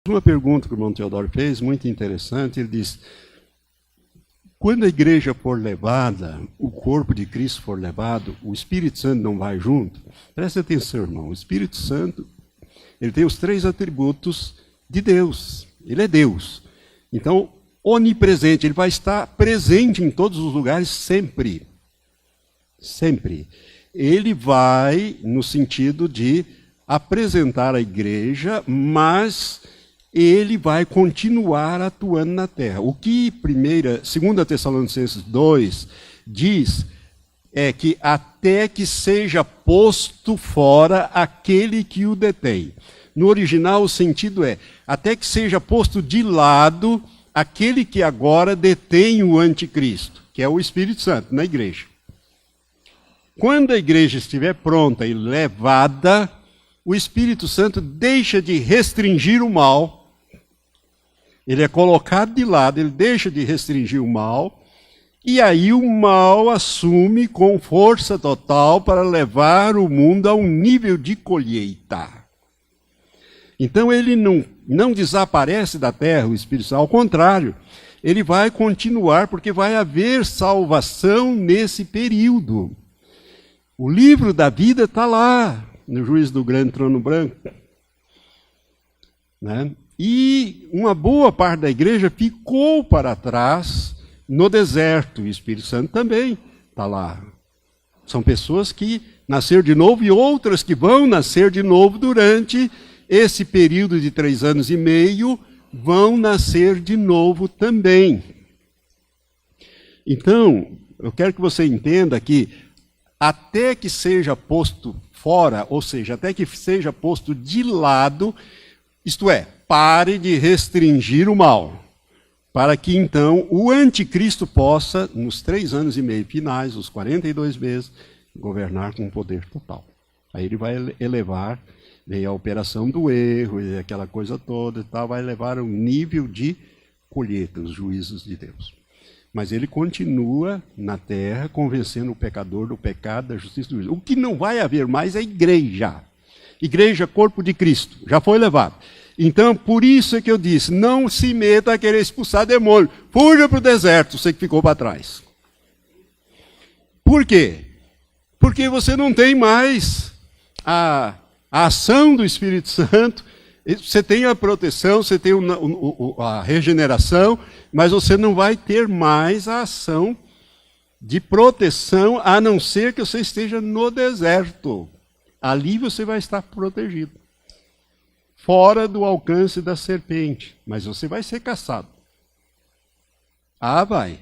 Uma pergunta que o irmão Teodoro fez, muito interessante, ele diz: quando a igreja for levada, o corpo de Cristo for levado, o Espírito Santo não vai junto? Preste atenção, irmão, o Espírito Santo, ele tem os 3 atributos de Deus, ele é Deus. Então, onipresente, ele vai estar presente em todos os lugares sempre. Sempre. Ele vai no sentido de apresentar a igreja, mas ele vai continuar atuando na terra. O que 2 Tessalonicenses 2 diz é que até que seja posto fora aquele que o detém. No original o sentido é, até que seja posto de lado aquele que agora detém o anticristo, que é o Espírito Santo, na igreja. Quando a igreja estiver pronta e levada, o Espírito Santo deixa de restringir o mal. Ele é colocado de lado, ele deixa de restringir o mal, e aí o mal assume com força total para levar o mundo a um nível de colheita. Então ele não desaparece da terra, o Espírito Santo, ao contrário, ele vai continuar, porque vai haver salvação nesse período. O livro da vida está lá, no juízo do grande trono branco, né? E uma boa parte da igreja ficou para trás no deserto. O Espírito Santo também está lá. São pessoas que nasceram de novo e outras que vão nascer de novo durante esse período de 3 anos e meio, vão nascer de novo também. Então, eu quero que você entenda que até que seja posto fora, ou seja, até que seja posto de lado, isto é, pare de restringir o mal, para que então o anticristo possa, nos 3 anos e meio finais, os 42 meses, governar com poder total. Aí ele vai elevar, a operação do erro, e aquela coisa toda e tal, vai levar a um nível de colheita, os juízos de Deus. Mas ele continua na terra, convencendo o pecador do pecado, da justiça e do juízo. O que não vai haver mais é igreja. Igreja, corpo de Cristo, já foi levado. Então, por isso é que eu disse, não se meta a querer expulsar demônio. Fuja para o deserto, você que ficou para trás. Por quê? Porque você não tem mais a ação do Espírito Santo, você tem a proteção, você tem a regeneração, mas você não vai ter mais a ação de proteção, a não ser que você esteja no deserto. Ali você vai estar protegido. Fora do alcance da serpente, mas você vai ser caçado. Ah, vai.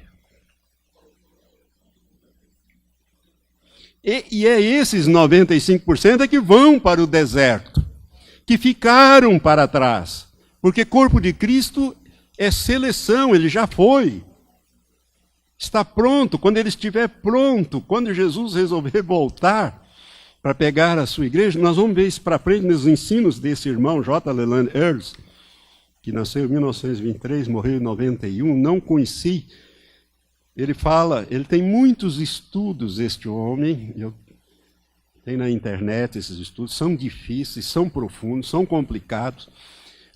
E é esses 95% que vão para o deserto, que ficaram para trás. Porque corpo de Cristo é seleção, ele já foi. Está pronto, quando ele estiver pronto, quando Jesus resolver voltar para pegar a sua igreja, nós vamos ver isso para frente nos ensinos desse irmão, J. Leland Earls, que nasceu em 1923, morreu em 91, não conheci. Ele fala, ele tem muitos estudos, este homem, tem na internet esses estudos, são difíceis, são profundos, são complicados.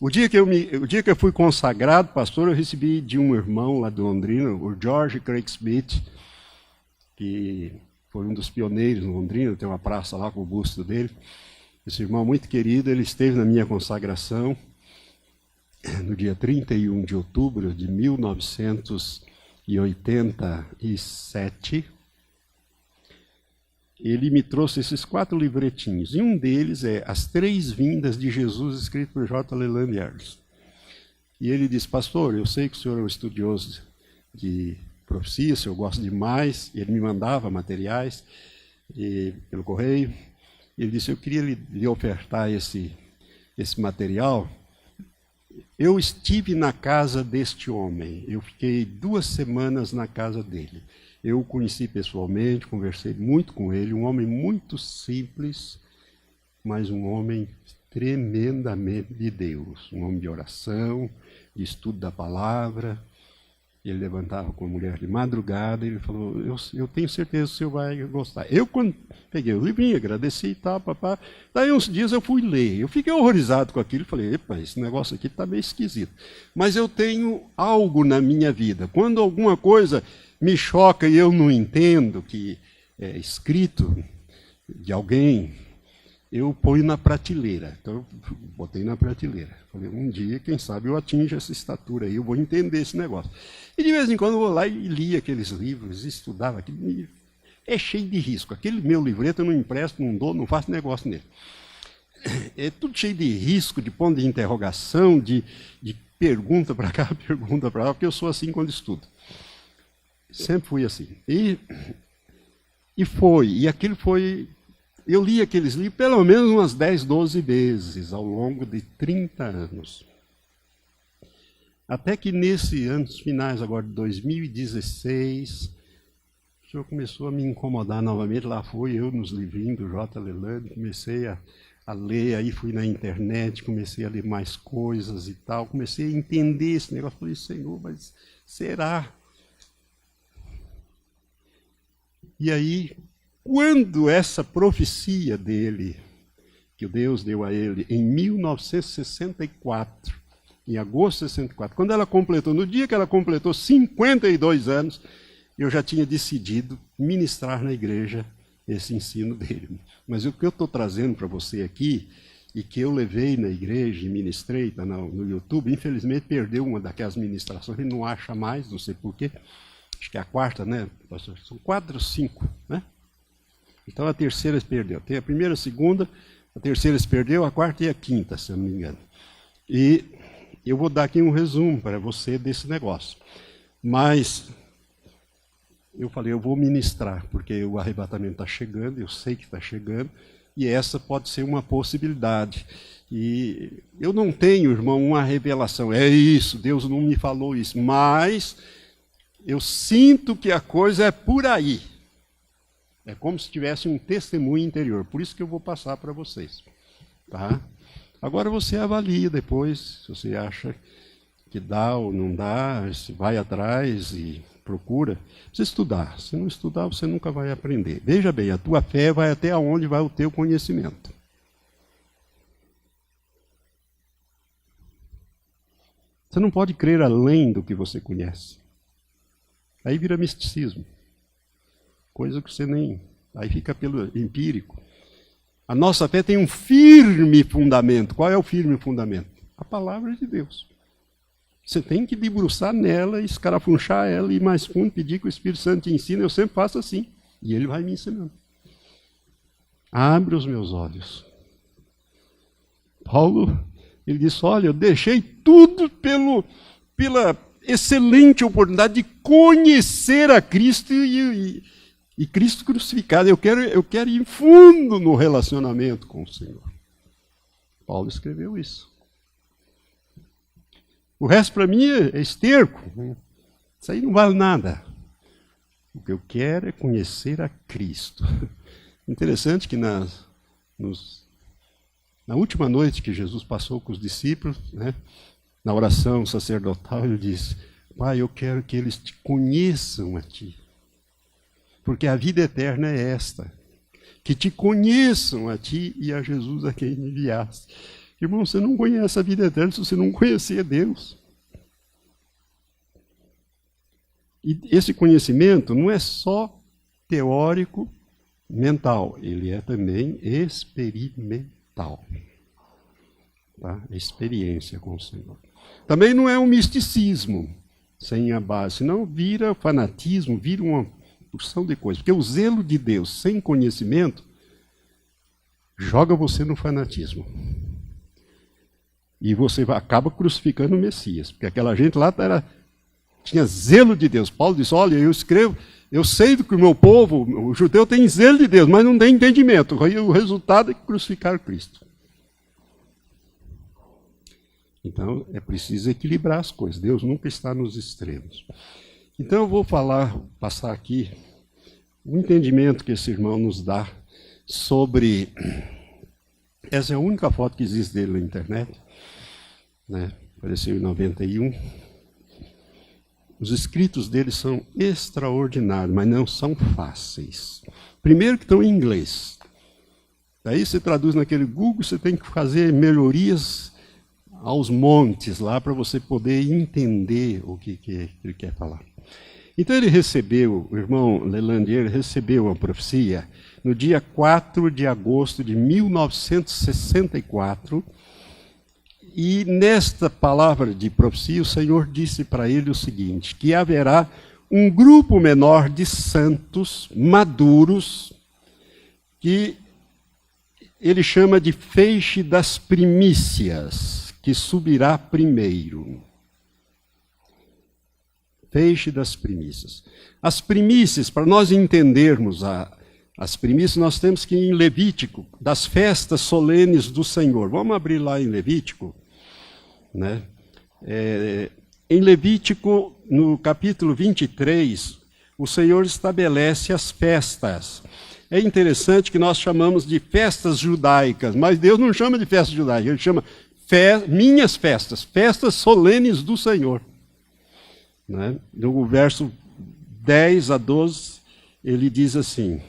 O dia que eu fui consagrado, pastor, eu recebi de um irmão lá de Londrina, o George Craig Smith, que foi um dos pioneiros em Londrina, tem uma praça lá com o busto dele. Esse irmão muito querido, ele esteve na minha consagração no dia 31 de outubro de 1987. Ele me trouxe esses 4 livretinhos, e um deles é As 3 Vindas de Jesus, escrito por J. Leland Earls. E ele disse, pastor, eu sei que o senhor é um estudioso de profecia, eu gosto demais, ele me mandava materiais pelo correio. Ele disse, eu queria lhe ofertar esse material. Eu estive na casa deste homem, eu fiquei 2 semanas na casa dele. Eu o conheci pessoalmente, conversei muito com ele, um homem muito simples, mas um homem tremendamente de Deus, um homem de oração, de estudo da palavra. Ele levantava com a mulher de madrugada e ele falou, eu tenho certeza que o senhor vai gostar. Eu, quando peguei o livrinho, agradeci e tal, papá. Daí uns dias eu fui ler. Eu fiquei horrorizado com aquilo. Falei, epa, esse negócio aqui está meio esquisito. Mas eu tenho algo na minha vida. Quando alguma coisa me choca e eu não entendo que é escrito de alguém, eu ponho na prateleira. Então, eu botei na prateleira. Falei, um dia, quem sabe, eu atinjo essa estatura aí, eu vou entender esse negócio. E de vez em quando eu vou lá e li aqueles livros, estudava aquilo. É cheio de risco. Aquele meu livreto eu não empresto, não dou, não faço negócio nele. É tudo cheio de risco, de ponto de interrogação, de pergunta para cá, pergunta para lá, porque eu sou assim quando estudo. Sempre fui assim. E aquilo foi... Eu li aqueles livros pelo menos umas 10, 12 vezes, ao longo de 30 anos. Até que nesses anos finais, agora de 2016, o senhor começou a me incomodar novamente. Lá fui eu nos livrinhos do J. Lelande, comecei a ler, aí fui na internet, comecei a ler mais coisas e tal, comecei a entender esse negócio. Falei, Senhor, mas será? E aí, quando essa profecia dele, que Deus deu a ele em 1964, em agosto de 64, quando ela completou, no dia que ela completou 52 anos, eu já tinha decidido ministrar na igreja esse ensino dele. Mas o que eu estou trazendo para você aqui, e que eu levei na igreja e ministrei, está no YouTube, infelizmente perdeu uma daquelas ministrações, ele não acha mais, não sei porquê, acho que é a quarta, né, pastor? São 4 ou 5, né? Então a terceira se perdeu. Tem a primeira, a segunda, a terceira se perdeu, a quarta e a quinta, se eu não me engano. E eu vou dar aqui um resumo para você desse negócio. Mas eu falei, eu vou ministrar, porque o arrebatamento está chegando, eu sei que está chegando, e essa pode ser uma possibilidade. E eu não tenho, irmão, uma revelação. É isso, Deus não me falou isso, mas eu sinto que a coisa é por aí. É como se tivesse um testemunho interior. Por isso que eu vou passar para vocês. Tá? Agora você avalia depois, se você acha que dá ou não dá, se vai atrás e procura. Você estudar. Se não estudar, você nunca vai aprender. Veja bem, a tua fé vai até onde vai o teu conhecimento. Você não pode crer além do que você conhece. Aí vira misticismo. Coisa que você nem... Aí fica pelo empírico. A nossa fé tem um firme fundamento. Qual é o firme fundamento? A palavra de Deus. Você tem que debruçar nela, escarafunchar ela, ir mais fundo, pedir que o Espírito Santo te ensine. Eu sempre faço assim. E ele vai me ensinando. Abre os meus olhos. Paulo, ele disse, olha, eu deixei tudo pela excelente oportunidade de conhecer a Cristo e Cristo crucificado. Eu quero ir fundo no relacionamento com o Senhor. Paulo escreveu isso. O resto para mim é esterco. Isso aí não vale nada. O que eu quero é conhecer a Cristo. Interessante que na última noite que Jesus passou com os discípulos, né, na oração sacerdotal, ele disse, Pai, eu quero que eles te conheçam a ti. Porque a vida eterna é esta, que te conheçam a ti e a Jesus a quem me enviaste. Irmão, você não conhece a vida eterna se você não conhecer Deus. E esse conhecimento não é só teórico, mental, ele é também experimental. Tá? Experiência com o Senhor. Também não é um misticismo sem a base, senão vira fanatismo, vira uma porção de coisas. Porque o zelo de Deus sem conhecimento joga você no fanatismo. E você acaba crucificando o Messias. Porque aquela gente lá tinha zelo de Deus. Paulo disse, olha, eu escrevo, eu sei que o meu povo, o judeu tem zelo de Deus, mas não tem entendimento. Aí o resultado é crucificar Cristo. Então, é preciso equilibrar as coisas. Deus nunca está nos extremos. Então, eu vou passar aqui o entendimento que esse irmão nos dá sobre... Essa é a única foto que existe dele na internet. Né? Apareceu em 91. os escritos dele são extraordinários, mas não são fáceis. Primeiro que estão em inglês. Daí você traduz naquele Google, você tem que fazer melhorias aos montes lá para você poder entender o que ele quer falar. Então ele recebeu, o irmão Lelandier recebeu a profecia no dia 4 de agosto de 1964, e nesta palavra de profecia o Senhor disse para ele o seguinte, que haverá um grupo menor de santos maduros, que ele chama de feixe das primícias, que subirá primeiro. Feixe das primícias. As primícias, para nós entendermos as primícias, nós temos que ir em Levítico, das festas solenes do Senhor. Vamos abrir lá em Levítico. Né? Em Levítico, no capítulo 23, o Senhor estabelece as festas. É interessante que nós chamamos de festas judaicas, mas Deus não chama de festas judaicas, ele chama minhas festas, festas solenes do Senhor. Né? No verso 10 a 12, ele diz assim: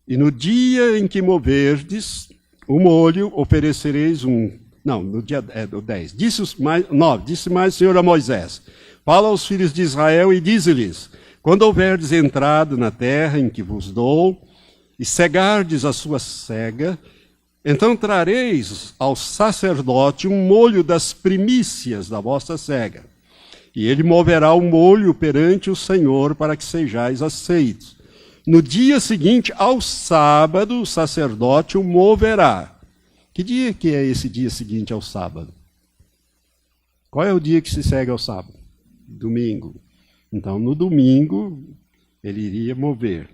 e no dia em que moverdes o molho, oferecereis no dia 10. Disse mais o Senhor a Moisés: fala aos filhos de Israel e dize-lhes: quando houverdes entrado na terra em que vos dou, e cegardes a sua cega, então trareis ao sacerdote um molho das primícias da vossa cega. E ele moverá o molho perante o Senhor para que sejais aceitos. No dia seguinte, ao sábado, o sacerdote o moverá. Que dia que é esse dia seguinte ao sábado? Qual é o dia que se segue ao sábado? Domingo. Então, no domingo, ele iria mover.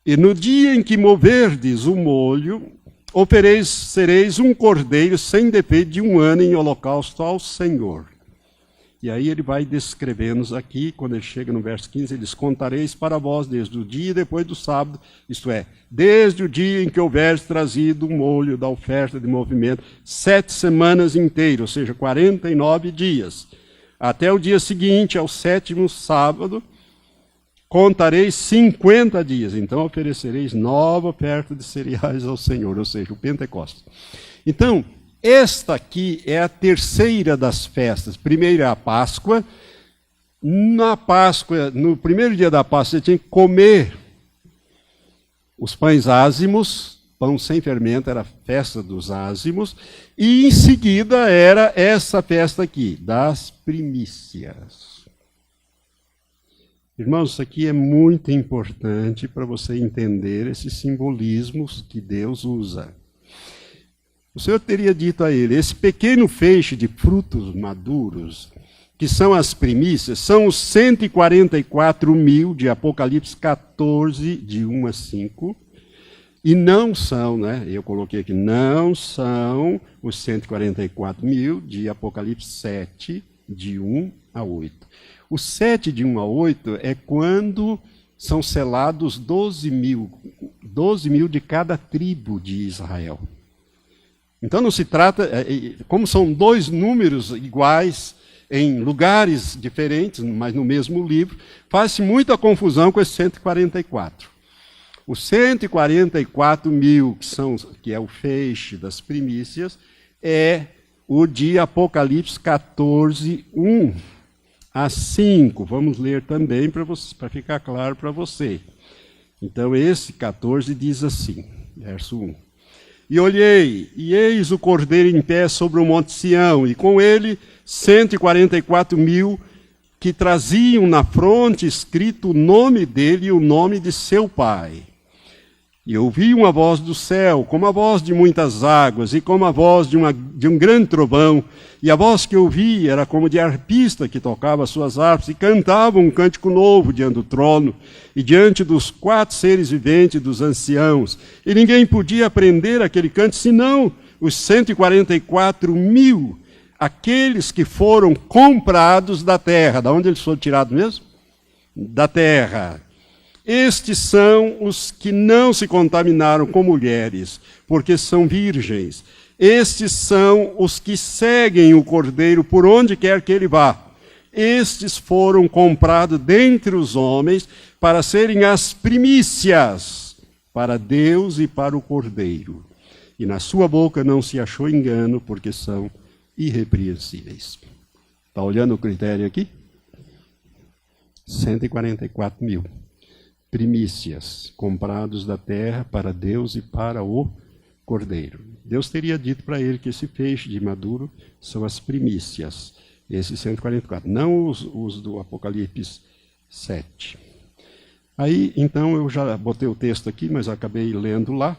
E no dia em que moverdes o molho, oferecereis um cordeiro sem defeito de 1 ano em holocausto ao Senhor. E aí ele vai descrevendo-nos aqui, quando ele chega no verso 15, ele diz: contareis para vós desde o dia depois do sábado, isto é, desde o dia em que houveres trazido o molho da oferta de movimento, 7 semanas inteiras, ou seja, 49 dias. Até o dia seguinte, ao 7º sábado, contareis 50 dias. Então oferecereis nova oferta de cereais ao Senhor, ou seja, o Pentecostes. Então, esta aqui é a terceira das festas. Primeiro é a Páscoa. Na Páscoa, no primeiro dia da Páscoa, você tinha que comer os pães ázimos, pão sem fermento, era a festa dos ázimos, e em seguida era essa festa aqui, das primícias. Irmãos, isso aqui é muito importante para você entender esses simbolismos que Deus usa. O Senhor teria dito a ele: esse pequeno feixe de frutos maduros, que são as primícias, são os 144.000 de Apocalipse 14, de 1 a 5, e não são, né? Eu coloquei aqui, não são os 144.000 de Apocalipse 7, de 1 a 8. O 7, de 1 a 8, é quando são selados 12 mil de cada tribo de Israel. Então não se trata, como são dois números iguais, em lugares diferentes, mas no mesmo livro, faz-se muita confusão com esse 144. Os 144.000, que é o feixe das primícias, é o de Apocalipse 14, 1 a 5. Vamos ler também para ficar claro para você. Então esse 14 diz assim, verso 1. E olhei, e eis o cordeiro em pé sobre o monte Sião, e com ele 144.000 que traziam na fronte escrito o nome dele e o nome de seu pai. E ouvi uma voz do céu, como a voz de muitas águas, e como a voz de um grande trovão. E a voz que eu ouvi era como de arpista que tocava suas harpas e cantava um cântico novo diante do trono e diante dos 4 seres viventes e dos anciãos. E ninguém podia aprender aquele canto, senão os 144.000, aqueles que foram comprados da terra. Da onde eles foram tirados mesmo? Da terra. Estes são os que não se contaminaram com mulheres, porque são virgens. Estes são os que seguem o Cordeiro por onde quer que ele vá. Estes foram comprados dentre os homens para serem as primícias para Deus e para o Cordeiro. E na sua boca não se achou engano, porque são irrepreensíveis. Está olhando o critério aqui? 144 mil. Primícias, comprados da terra para Deus e para o Cordeiro. Deus teria dito para ele que esse feixe de maduro são as primícias. Esses 144, não os do Apocalipse 7. Aí, então, eu já botei o texto aqui, mas acabei lendo lá,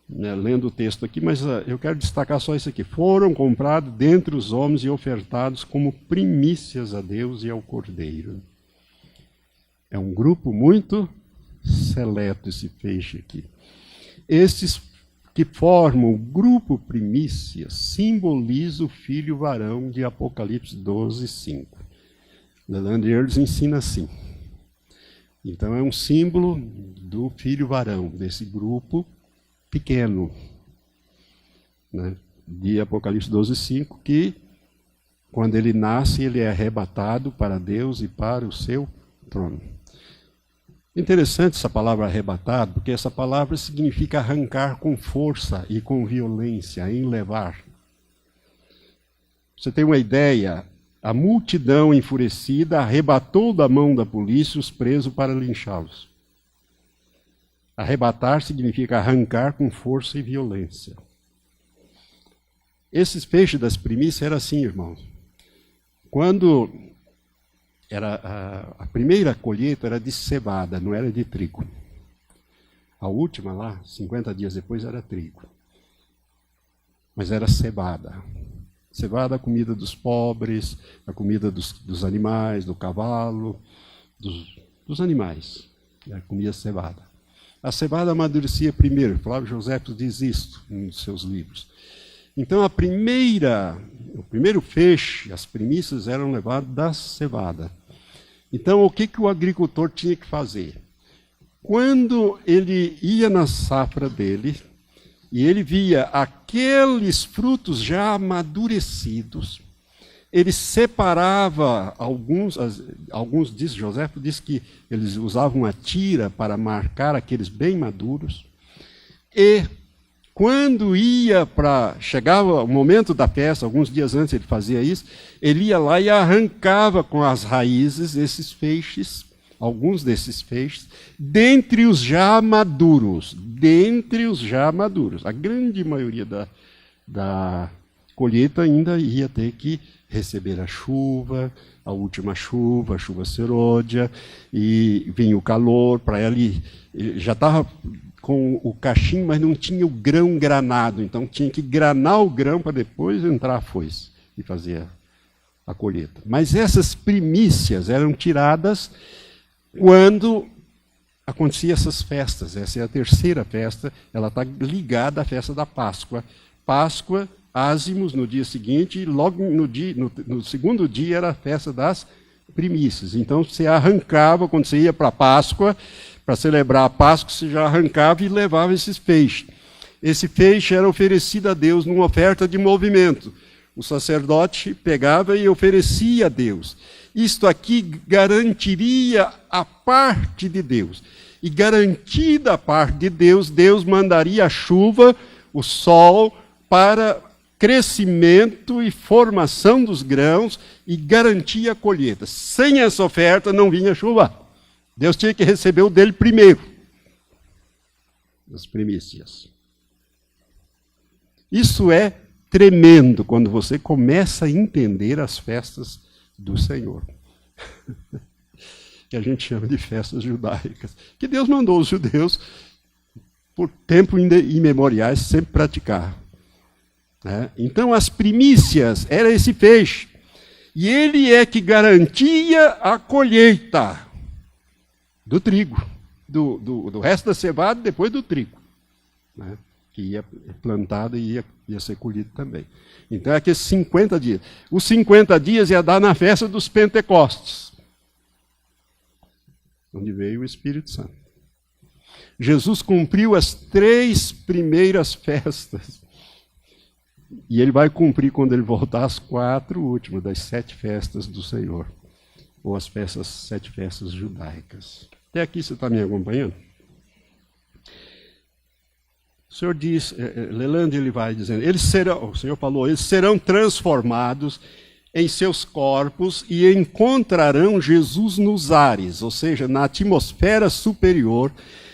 né, lendo o texto aqui, mas eu quero destacar só isso aqui. Foram comprados dentre os homens e ofertados como primícias a Deus e ao Cordeiro. É um grupo muito seleto esse feixe aqui. Estes que formam o grupo primícias simbolizam o filho varão de Apocalipse 12, 5. Leland Earls ensina assim. Então é um símbolo do filho varão, desse grupo pequeno, né, de Apocalipse 12, 5, que quando ele nasce, ele é arrebatado para Deus e para o seu trono. Interessante essa palavra arrebatado, porque essa palavra significa arrancar com força e com violência, enlevar. Você tem uma ideia? A multidão enfurecida arrebatou da mão da polícia os presos para linchá-los. Arrebatar significa arrancar com força e violência. Esses feixes das primícias eram assim, irmãos. Quando a primeira colheita era de cevada, não era de trigo. A última lá, 50 dias depois, era trigo. Mas era cevada. Cevada, a comida dos pobres, a comida dos animais, do cavalo, dos animais. A comida cevada. A cevada amadurecia primeiro. Flávio Joséfo diz isto em um dos seus livros. Então, o primeiro feixe, as primícias eram levadas da cevada. Então, o que o agricultor tinha que fazer? Quando ele ia na safra dele, e ele via aqueles frutos já amadurecidos, ele separava alguns diz, Joséfo diz que eles usavam uma tira para marcar aqueles bem maduros, e quando chegava o momento da festa, alguns dias antes ele fazia isso, ele ia lá e arrancava com as raízes esses feixes, alguns desses feixes, dentre os já maduros. A grande maioria da colheita ainda ia ter que receber a chuva, a última chuva, a chuva serôdia, e vinha o calor, para ele já estava com o cachimbo, mas não tinha o grão granado, então tinha que granar o grão para depois entrar a foice e fazer a colheita. Mas essas primícias eram tiradas quando acontecia essas festas. Essa é a terceira festa, ela está ligada à festa da Páscoa. Páscoa, ázimos no dia seguinte, e logo no segundo dia era a festa das primícias. Então você arrancava, quando você ia para a Páscoa, para celebrar a Páscoa, você já arrancava e levava esses feixes. Esse feixe era oferecido a Deus numa oferta de movimento. O sacerdote pegava e oferecia a Deus. Isto aqui garantiria a parte de Deus. E garantida a parte de Deus, Deus mandaria a chuva, o sol, para crescimento e formação dos grãos e garantia a colheita. Sem essa oferta não vinha chuva. Deus tinha que receber o dele primeiro, as primícias. Isso é tremendo quando você começa a entender as festas do Senhor. Que a gente chama de festas judaicas. Que Deus mandou os judeus, por tempo imemoriais, sempre praticar. Né? Então, as primícias era esse feixe. E ele é que garantia a colheita do trigo, do resto da cevada, depois do trigo, né? Que ia plantado e ia ser colhido também. Então, é aqueles 50 dias. Os 50 dias ia dar na festa dos Pentecostes, onde veio o Espírito Santo. Jesus cumpriu as 3 primeiras festas E ele vai cumprir, quando ele voltar, as 4 últimas das 7 festas do Senhor, ou as 7 festas judaicas. Até aqui você está me acompanhando? O Senhor diz, Leland, ele vai dizendo, o Senhor falou, eles serão transformados em seus corpos e encontrarão Jesus nos ares, ou seja, na atmosfera superior,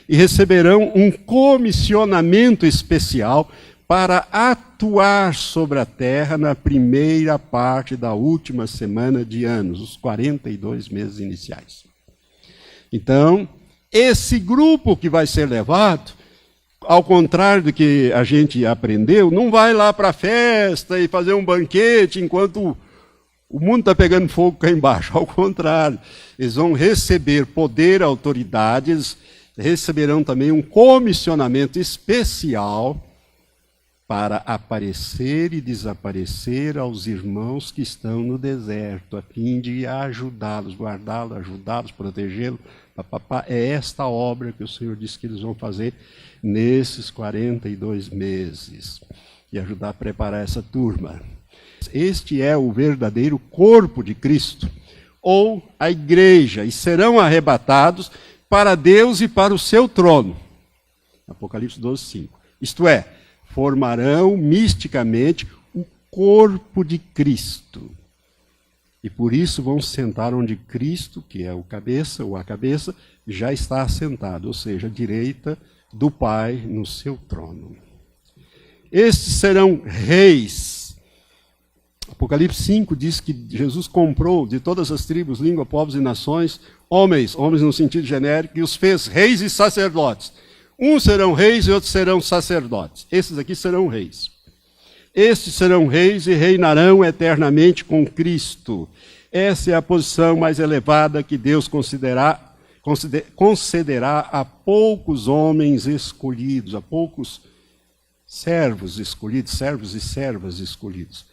e receberão um comissionamento especial para atuar sobre a terra na primeira parte da última semana de anos, os 42 meses iniciais. Então, esse grupo que vai ser levado, ao contrário do que a gente aprendeu, não vai lá para a festa e fazer um banquete enquanto o mundo está pegando fogo cá embaixo. Ao contrário, eles vão receber poder, autoridades, receberão também um comissionamento especial para aparecer e desaparecer aos irmãos que estão no deserto, a fim de ajudá-los, guardá-los, ajudá-los, protegê-los. É esta obra que o Senhor disse que eles vão fazer nesses 42 meses, e ajudar a preparar essa turma. Este é o verdadeiro corpo de Cristo, ou a igreja, e serão arrebatados para Deus e para o seu trono. Apocalipse 12, 5. Isto é, formarão misticamente o corpo de Cristo. E por isso vão sentar onde Cristo, que é o cabeça, ou a cabeça, já está assentado, ou seja, à direita do Pai no seu trono. Estes serão reis. Apocalipse 5 diz que Jesus comprou de todas as tribos, línguas, povos e nações, homens no sentido genérico, e os fez reis e sacerdotes. Uns serão reis e outros serão sacerdotes. Esses aqui serão reis. Estes serão reis e reinarão eternamente com Cristo. Essa é a posição mais elevada que Deus concederá a poucos homens escolhidos, a poucos servos escolhidos, servos e servas escolhidos.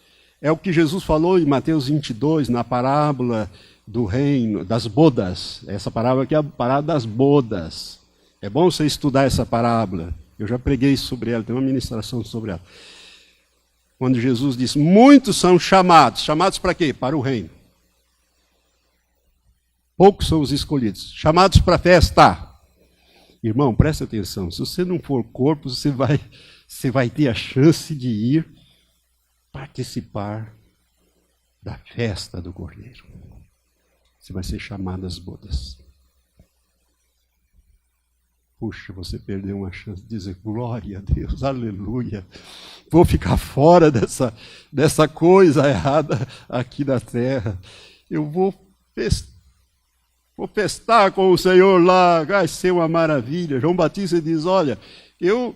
É o que Jesus falou em Mateus 22, na parábola do reino, das bodas. Essa parábola aqui é a parábola das bodas. É bom você estudar essa parábola. Eu já preguei sobre ela, tem uma ministração sobre ela. Quando Jesus diz, muitos são chamados. Chamados para quê? Para o reino. Poucos são os escolhidos. Chamados para a festa. Irmão, preste atenção. Se você não for corpo, você vai ter a chance de ir participar da festa do Cordeiro. Você vai ser chamado às bodas. Puxa, você perdeu uma chance de dizer glória a Deus, aleluia. Vou ficar fora dessa coisa errada aqui da terra. Eu vou festar com o Senhor lá, vai ser uma maravilha. João Batista diz, olha, eu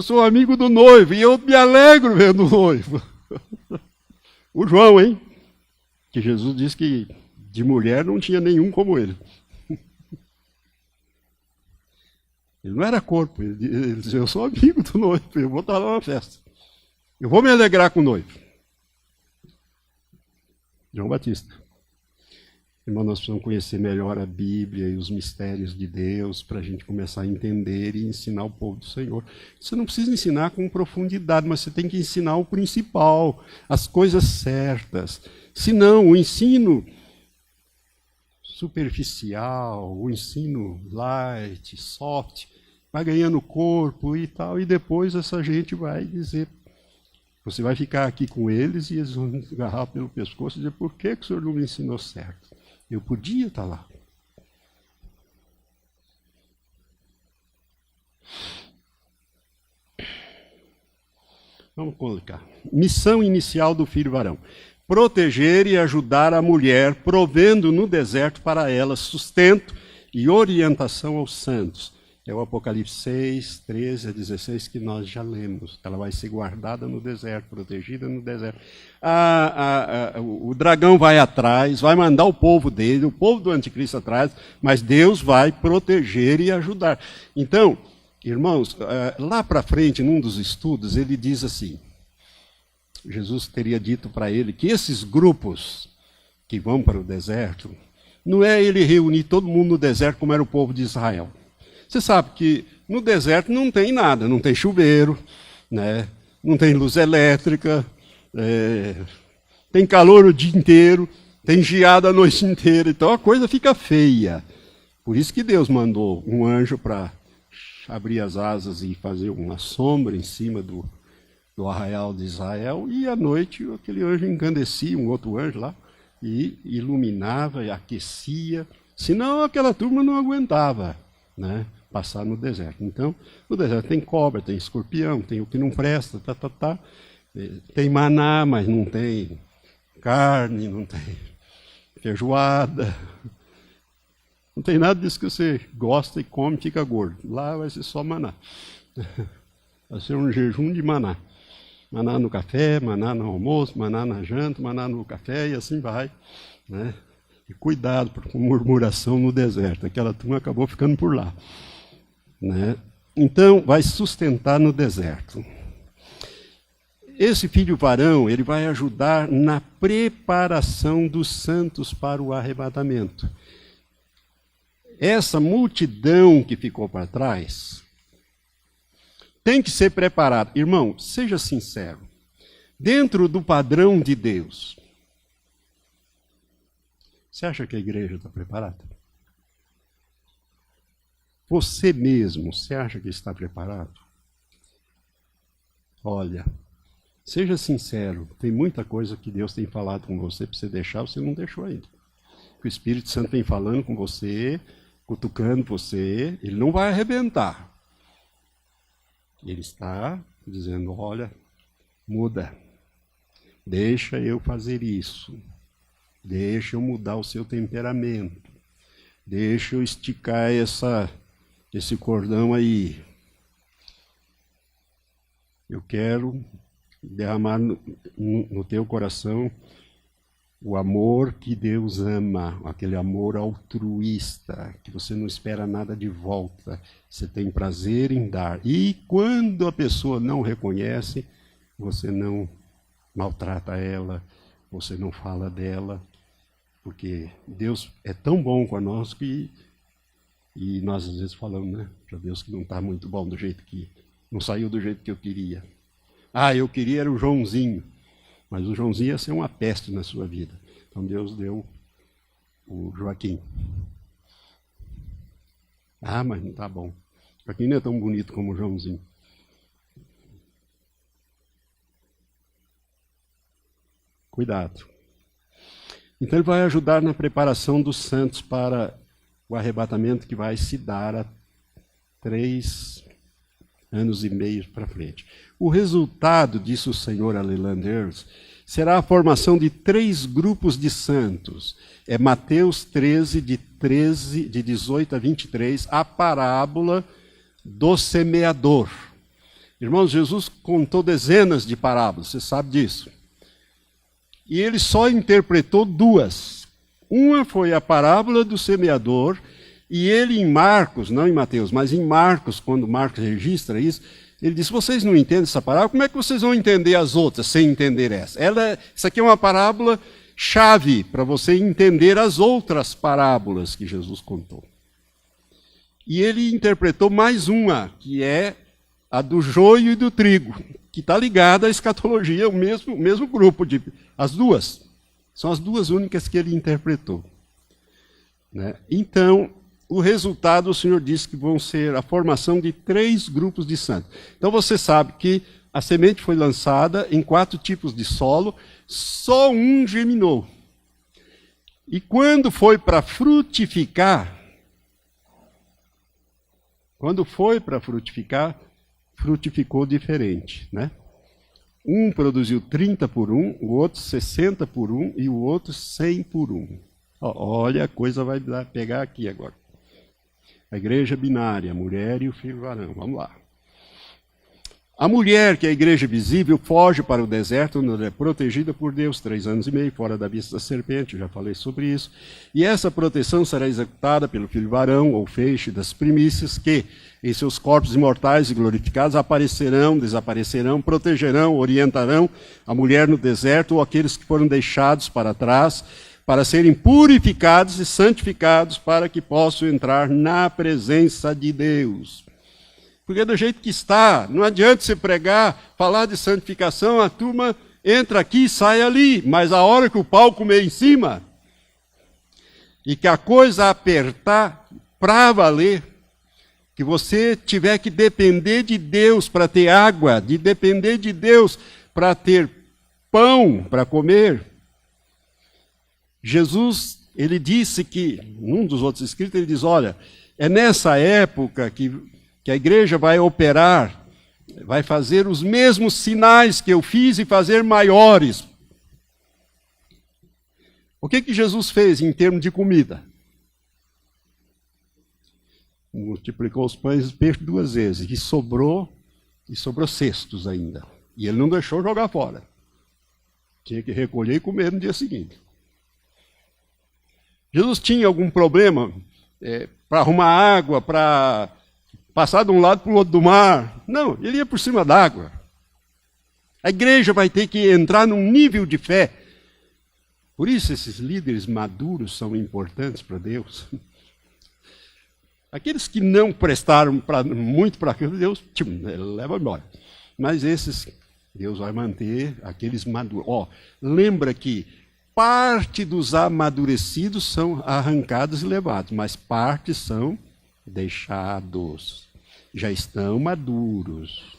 sou amigo do noivo e eu me alegro vendo o noivo. O João, hein? Que Jesus disse que de mulher não tinha nenhum como ele. Ele não era corpo, ele dizia, eu sou amigo do noivo, eu vou estar lá na festa. Eu vou me alegrar com o noivo. João Batista. Irmão, nós precisamos conhecer melhor a Bíblia e os mistérios de Deus para a gente começar a entender e ensinar o povo do Senhor. Você não precisa ensinar com profundidade, mas você tem que ensinar o principal, as coisas certas. Senão, o ensino superficial, o ensino light, soft, vai ganhando corpo e tal, e depois essa gente vai dizer, você vai ficar aqui com eles e eles vão agarrar pelo pescoço e dizer, por que o senhor não me ensinou certo? Eu podia estar lá. Vamos colocar. Missão inicial do filho varão. Proteger e ajudar a mulher, provendo no deserto para ela sustento e orientação aos santos. É o Apocalipse 6, 13 a 16 que nós já lemos. Ela vai ser guardada no deserto, protegida no deserto. O dragão vai atrás, vai mandar o povo dele, o povo do anticristo atrás, mas Deus vai proteger e ajudar. Então, irmãos, lá para frente, num dos estudos, ele diz assim, Jesus teria dito para ele que esses grupos que vão para o deserto, não é ele reunir todo mundo no deserto como era o povo de Israel. Você sabe que no deserto não tem nada, não tem chuveiro, né? não tem luz elétrica, tem calor o dia inteiro, tem geada a noite inteira, então a coisa fica feia. Por isso que Deus mandou um anjo para abrir as asas e fazer uma sombra em cima do arraial de Israel, e à noite aquele anjo encandecia, um outro anjo lá, e iluminava e aquecia, senão aquela turma não aguentava, né, passar no deserto. Então, no deserto tem cobra, tem escorpião, tem o que não presta, tem maná, mas não tem carne, não tem feijoada, não tem nada disso que você gosta e come e fica gordo. Lá vai ser só maná. Vai ser um jejum de maná. Maná no café, maná no almoço, maná na janta, maná no café e assim vai, né? E cuidado com murmuração no deserto. Aquela turma acabou ficando por lá, né? Então, vai sustentar no deserto. Esse filho varão, ele vai ajudar na preparação dos santos para o arrebatamento. Essa multidão que ficou para trás tem que ser preparada. Irmão, seja sincero. Dentro do padrão de Deus, você acha que a igreja está preparada? Você mesmo, você acha que está preparado? Olha, seja sincero. Tem muita coisa que Deus tem falado com você para você deixar, você não deixou ainda. O Espírito Santo vem falando com você, cutucando você, ele não vai arrebentar. Ele está dizendo, olha, muda, deixa eu fazer isso, deixa eu mudar o seu temperamento, deixa eu esticar esse cordão aí. Eu quero derramar no teu coração o amor que Deus ama, aquele amor altruísta, que você não espera nada de volta, você tem prazer em dar. E quando a pessoa não reconhece, você não maltrata ela, você não fala dela, porque Deus é tão bom conosco e nós às vezes falamos, né, para Deus que não está muito bom do jeito que, não saiu do jeito que eu queria. Ah, eu queria era o Joãozinho. Mas o Joãozinho ia ser uma peste na sua vida. Então Deus deu o Joaquim. Ah, mas não está bom. O Joaquim não é tão bonito como o Joãozinho. Cuidado. Então ele vai ajudar na preparação dos santos para o arrebatamento que vai se dar há 3 anos e meio para frente. O resultado, disse o senhor Alelanders, será a formação de 3 grupos de santos. É Mateus 13, de 18 a 23, a parábola do semeador. Irmãos, Jesus contou dezenas de parábolas, você sabe disso. E ele só interpretou 2. Uma foi a parábola do semeador, e ele em Marcos, não em Mateus, mas em Marcos, quando Marcos registra isso, ele diz, vocês não entendem essa parábola, como é que vocês vão entender as outras sem entender essa? Isso aqui é uma parábola chave para você entender as outras parábolas que Jesus contou. E ele interpretou mais uma, que é a do joio e do trigo, que está ligada à escatologia, o mesmo grupo, as duas. São as 2 únicas que ele interpretou, né? Então, o resultado, o Senhor disse que vão ser a formação de 3 grupos de santos. Então você sabe que a semente foi lançada em 4 tipos de solo, só um germinou. E quando foi para frutificar, frutificou diferente, né? Um produziu 30 por 1, o outro 60 por 1 e o outro 100 por 1. Olha, a coisa vai pegar aqui agora. A igreja binária, a mulher e o filho varão. Vamos lá. A mulher, que é a igreja visível, foge para o deserto, onde é protegida por Deus, 3 anos e meio, fora da vista da serpente, já falei sobre isso. E essa proteção será executada pelo filho varão, ou feixe das primícias, que, em seus corpos imortais e glorificados, aparecerão, desaparecerão, protegerão, orientarão a mulher no deserto, ou aqueles que foram deixados para trás, para serem purificados e santificados, para que possam entrar na presença de Deus. Porque do jeito que está, não adianta você pregar, falar de santificação, a turma entra aqui e sai ali. Mas a hora que o pau comer em cima, e que a coisa apertar para valer, que você tiver que depender de Deus para ter água, de depender de Deus para ter pão para comer. Jesus, ele disse que, num dos outros escritos, ele diz, olha, é nessa época que a igreja vai operar, vai fazer os mesmos sinais que eu fiz e fazer maiores. O que Jesus fez em termos de comida? Multiplicou os pães e os peixes 2 vezes, e sobrou cestos ainda. E ele não deixou jogar fora. Tinha que recolher e comer no dia seguinte. Jesus tinha algum problema para arrumar água, para passar de um lado para o outro do mar? Não, ele ia por cima d'água. A igreja vai ter que entrar num nível de fé. Por isso esses líderes maduros são importantes para Deus. Aqueles que não prestaram muito para aquilo, Deus leva embora. Mas esses, Deus vai manter aqueles maduros. Lembra que parte dos amadurecidos são arrancados e levados, mas parte são deixados. Já estão maduros.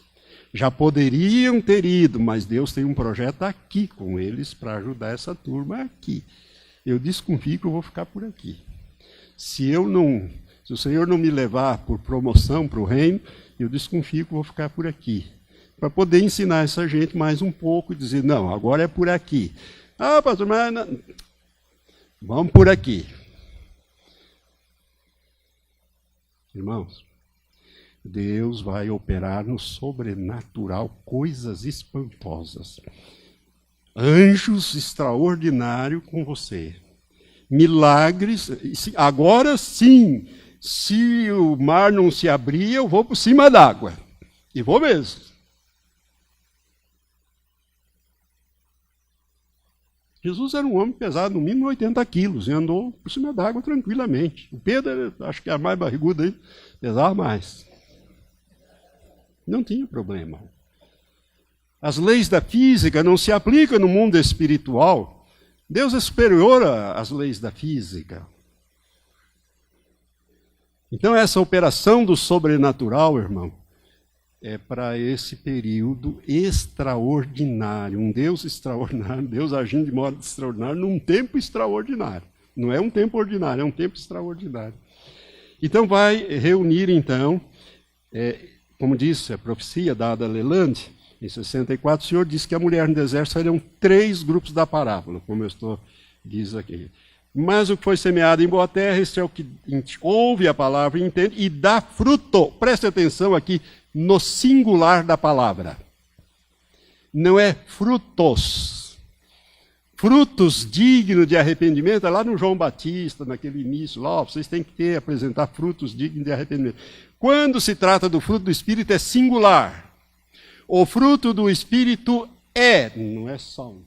Já poderiam ter ido, mas Deus tem um projeto aqui com eles para ajudar essa turma aqui. Eu desconfio que eu vou ficar por aqui. Se o Senhor não me levar por promoção para o reino, eu desconfio que eu vou ficar por aqui. Para poder ensinar essa gente mais um pouco e dizer, não, agora é por aqui. Ah, pastor, mas não. Vamos por aqui. Irmãos, Deus vai operar no sobrenatural coisas espantosas. Anjos extraordinários com você. Milagres. Agora sim, se o mar não se abrir, eu vou por cima d'água. E vou mesmo. Jesus era um homem pesado, no mínimo 80 quilos, e andou por cima d'água tranquilamente. O Pedro, acho que é a mais barriguda aí, pesava mais. Não tinha problema. As leis da física não se aplicam no mundo espiritual. Deus é superior às leis da física. Então, essa operação do sobrenatural, irmão, é para esse período extraordinário. Um Deus extraordinário, Deus agindo de modo extraordinário num tempo extraordinário. Não é um tempo ordinário, é um tempo extraordinário. Então, vai reunir, então, como disse a profecia dada a Lalande, em 64, o Senhor disse que a mulher no deserto seriam 3 grupos da parábola, como diz aqui. Mas o que foi semeado em boa terra, esse é o que ouve a palavra, entende e dá fruto. Preste atenção aqui no singular da palavra. Não é frutos. Frutos dignos de arrependimento, é lá no João Batista, naquele início, lá, vocês têm que apresentar frutos dignos de arrependimento. Quando se trata do fruto do Espírito, é singular. O fruto do Espírito não é são.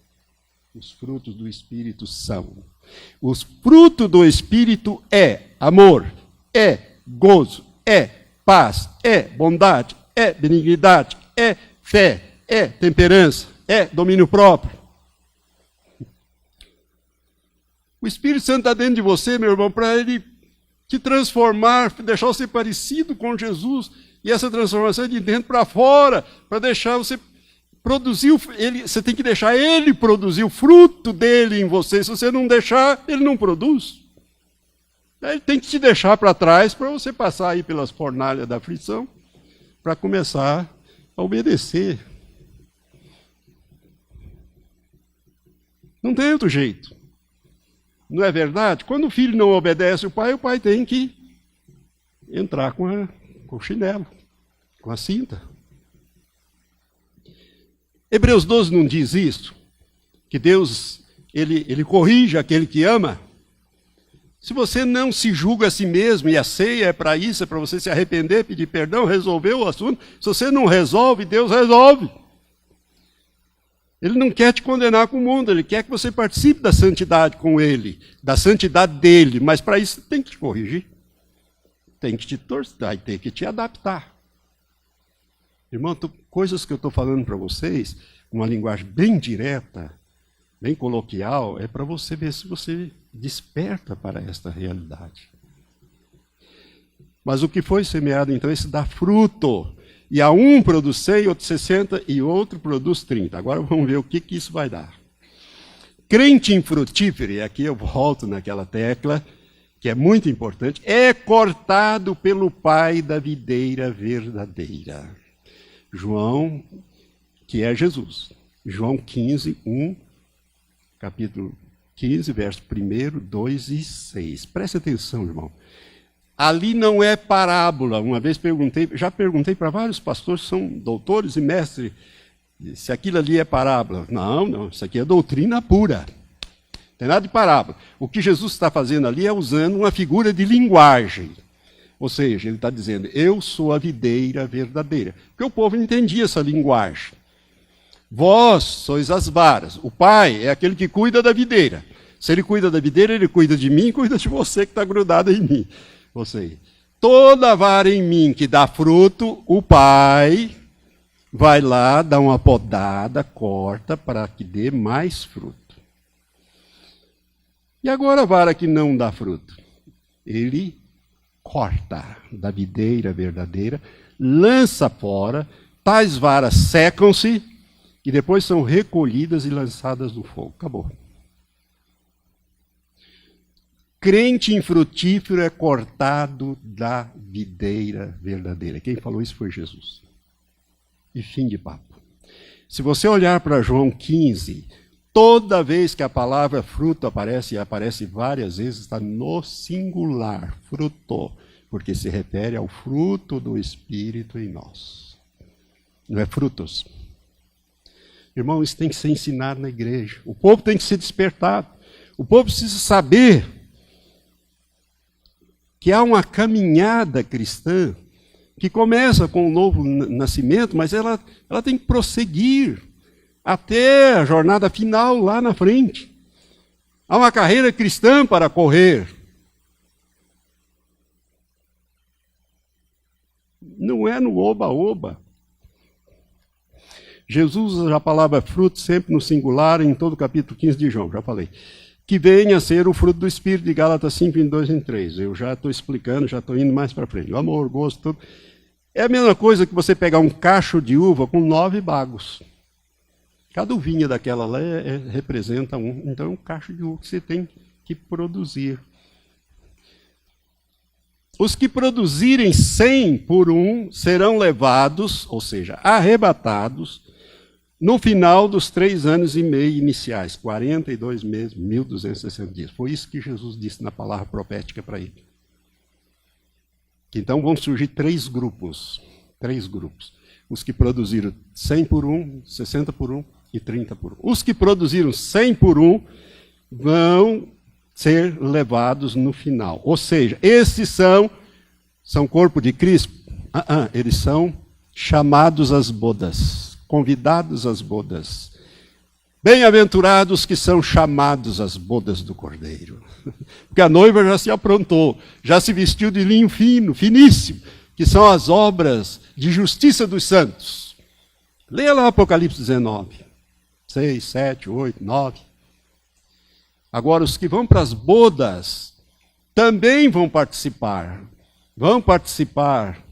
Os frutos do Espírito são. O fruto do Espírito é amor, é gozo, é paz, é bondade, é benignidade, é fé, é temperança, é domínio próprio. O Espírito Santo está dentro de você, meu irmão, para ele te transformar, deixar você parecido com Jesus. E essa transformação é de dentro para fora, para deixar você produzir, você tem que deixar ele produzir o fruto dele em você. Se você não deixar, ele não produz. Ele tem que te deixar para trás para você passar aí pelas fornalhas da aflição, para começar a obedecer. Não tem outro jeito. Não é verdade? Quando o filho não obedece o pai tem que entrar com o chinelo, com a cinta. Hebreus 12 não diz isso? Que Deus, ele corrige aquele que ama? Se você não se julga a si mesmo, e a ceia é para isso, é para você se arrepender, pedir perdão, resolver o assunto. Se você não resolve, Deus resolve. Ele não quer te condenar com o mundo, ele quer que você participe da santidade com ele, da santidade dele, mas para isso tem que te corrigir. Tem que te torcer, tem que te adaptar. Irmão, coisas que eu estou falando para vocês, uma linguagem bem direta, bem coloquial, é para você ver se você desperta para esta realidade. Mas o que foi semeado, então, esse dá fruto. E a um produz 100, outro 60 e outro produz 30. Agora vamos ver o que isso vai dar. Crente infrutífero, e aqui eu volto naquela tecla, que é muito importante, é cortado pelo Pai da videira verdadeira. João, que é Jesus. João 15, 1, capítulo 15, verso 1, 2 e 6. Preste atenção, irmão. Ali não é parábola. Uma vez já perguntei para vários pastores que são doutores e mestres, se aquilo ali é parábola. Não, isso aqui é doutrina pura. Não tem nada de parábola. O que Jesus está fazendo ali é usando uma figura de linguagem. Ou seja, ele está dizendo, eu sou a videira verdadeira. Porque o povo entendia essa linguagem. Vós sois as varas. O Pai é aquele que cuida da videira. Se ele cuida da videira, ele cuida de mim e cuida de você que está grudado em mim. Ou seja, toda vara em mim que dá fruto, o Pai vai lá, dá uma podada, corta para que dê mais fruto. E agora a vara que não dá fruto? Ele corta da videira verdadeira, lança fora, tais varas secam-se e depois são recolhidas e lançadas no fogo. Acabou. Crente infrutífero é cortado da videira verdadeira. Quem falou isso foi Jesus. E fim de papo. Se você olhar para João 15, toda vez que a palavra fruto aparece, e aparece várias vezes, está no singular, fruto, porque se refere ao fruto do Espírito em nós. Não é frutos. Irmão, isso tem que ser ensinado na igreja. O povo tem que ser despertado. O povo precisa saber que há uma caminhada cristã que começa com o novo nascimento, mas ela tem que prosseguir até a jornada final lá na frente. Há uma carreira cristã para correr. Não é no oba-oba. Jesus usa a palavra fruto sempre no singular em todo o capítulo 15 de João, já falei. Que venha a ser o fruto do Espírito de Gálatas 5, 22 e 3. Eu já estou explicando, já estou indo mais para frente. O amor, gosto, tudo. É a mesma coisa que você pegar um cacho de uva com 9 bagos. Cada uvinha daquela lá representa um. Então é um cacho de uva que você tem que produzir. Os que produzirem 100 por um serão levados, ou seja, arrebatados, no final dos 3 anos e meio iniciais, 42 meses, 1.260 dias. Foi isso que Jesus disse na palavra profética para ele. Então vão surgir 3 grupos. 3 grupos. Os que produziram 100 por um, 60 por um e 30 por um. Os que produziram 100 por um vão ser levados no final. Ou seja, esses são corpo de Cristo. Eles são chamados às bodas. Convidados às bodas. Bem-aventurados que são chamados às bodas do Cordeiro. Porque a noiva já se aprontou, já se vestiu de linho fino, finíssimo, que são as obras de justiça dos santos. Leia lá Apocalipse 19, 6, 7, 8, 9. Agora, os que vão para as bodas também vão participar. Vão participar.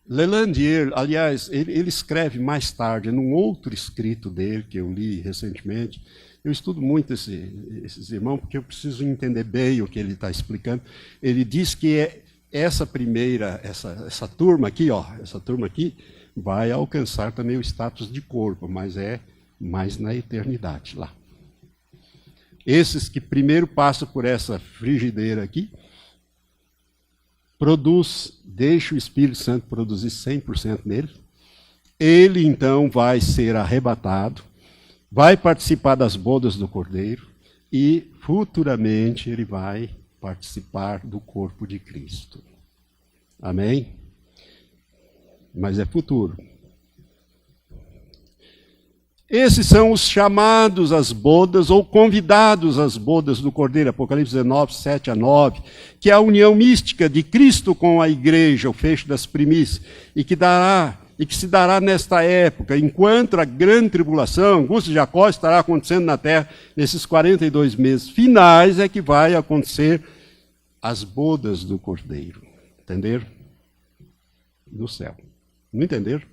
Lelandier, aliás, ele escreve mais tarde, num outro escrito dele, que eu li recentemente. Eu estudo muito esses irmãos, porque eu preciso entender bem o que ele está explicando. Ele diz que essa primeira, essa turma aqui, essa turma aqui, vai alcançar também o status de corpo, mas é mais na eternidade lá. Esses que primeiro passam por essa frigideira aqui, deixa o Espírito Santo produzir 100% nele. Ele, então, vai ser arrebatado, vai participar das bodas do Cordeiro e, futuramente, ele vai participar do corpo de Cristo. Amém? Mas é futuro. Esses são os chamados às bodas ou convidados às bodas do Cordeiro, Apocalipse 19, 7 a 9, que é a união mística de Cristo com a igreja, o fecho das primícias, e que se dará nesta época, enquanto a grande tribulação, a angústia de Jacó estará acontecendo na terra, nesses 42 meses finais é que vai acontecer as bodas do Cordeiro. Entenderam? No céu. Não entenderam?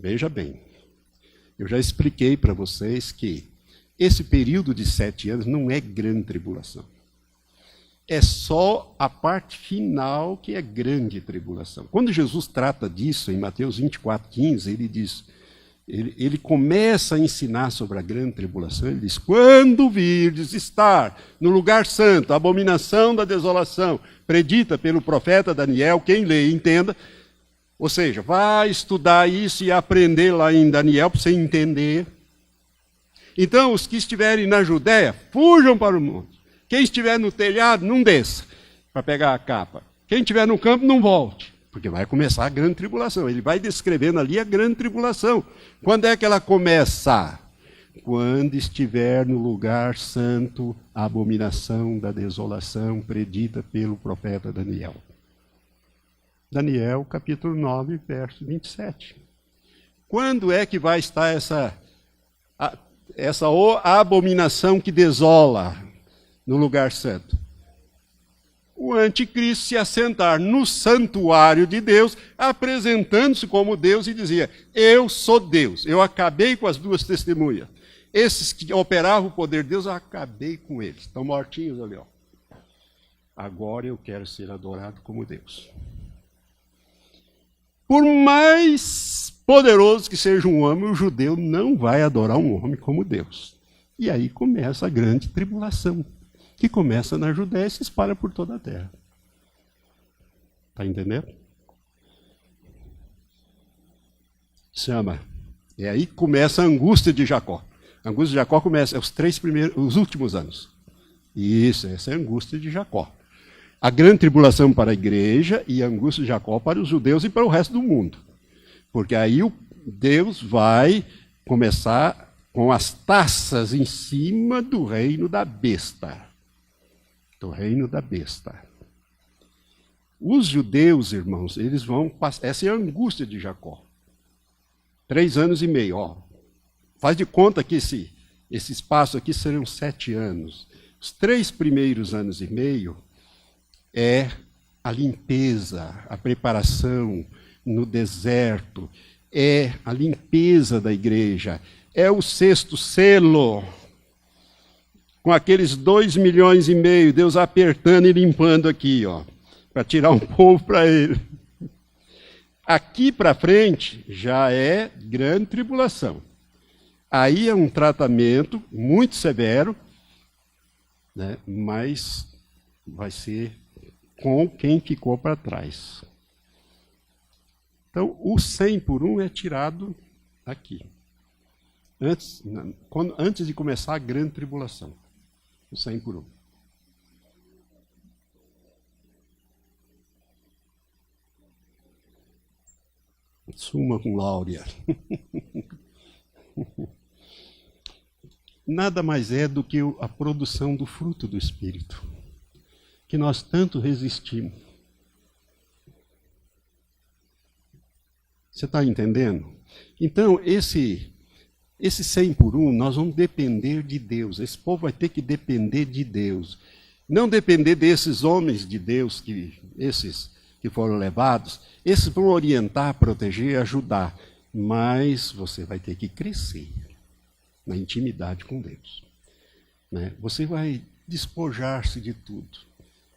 Veja bem, eu já expliquei para vocês que esse período de 7 anos não é grande tribulação. É só a parte final que é grande tribulação. Quando Jesus trata disso, em Mateus 24:15, ele diz, ele começa a ensinar sobre a grande tribulação, ele diz, quando virdes estar no lugar santo, a abominação da desolação, predita pelo profeta Daniel, quem lê e entenda, ou seja, vai estudar isso e aprender lá em Daniel para você entender. Então, os que estiverem na Judéia, fujam para o monte. Quem estiver no telhado, não desça para pegar a capa. Quem estiver no campo, não volte, porque vai começar a grande tribulação. Ele vai descrevendo ali a grande tribulação. Quando é que ela começa? Quando estiver no lugar santo, a abominação da desolação predita pelo profeta Daniel. Daniel, capítulo 9, verso 27. Quando é que vai estar essa abominação que desola no lugar santo? O anticristo se assentar no santuário de Deus, apresentando-se como Deus e dizia, eu sou Deus, eu acabei com as duas testemunhas. Esses que operavam o poder de Deus, eu acabei com eles. Estão mortinhos ali, ó. Agora eu quero ser adorado como Deus. Por mais poderoso que seja um homem, o judeu não vai adorar um homem como Deus. E aí começa a grande tribulação, que começa na Judéia e se espalha por toda a terra. Está entendendo? Chama. E aí começa a angústia de Jacó. A angústia de Jacó começa os últimos anos. Isso, essa é a angústia de Jacó. A grande tribulação para a igreja e a angústia de Jacó para os judeus e para o resto do mundo. Porque aí Deus vai começar com as taças em cima do reino da besta. Do reino da besta. Os judeus, irmãos, eles vão passar. Essa é a angústia de Jacó. 3 anos e meio, ó. Faz de conta que esse espaço aqui serão 7 anos. Os 3 primeiros anos e meio é a limpeza, a preparação no deserto, é a limpeza da igreja, é o 6º selo, com aqueles 2,5 milhões, Deus apertando e limpando aqui, ó, para tirar um povo para ele. Aqui para frente já é grande tribulação. Aí é um tratamento muito severo, né, mas vai ser com quem ficou para trás. Então, o 100 por 1 é tirado aqui. Antes de começar a grande tribulação. O 100 por 1. Suma com Láurea. Nada mais é do que a produção do fruto do Espírito, que nós tanto resistimos. Você está entendendo? Então, esse 100 por 1, nós vamos depender de Deus. Esse povo vai ter que depender de Deus. Não depender desses homens de Deus, esses que foram levados. Esses vão orientar, proteger, ajudar. Mas você vai ter que crescer na intimidade com Deus. Né? Você vai despojar-se de tudo.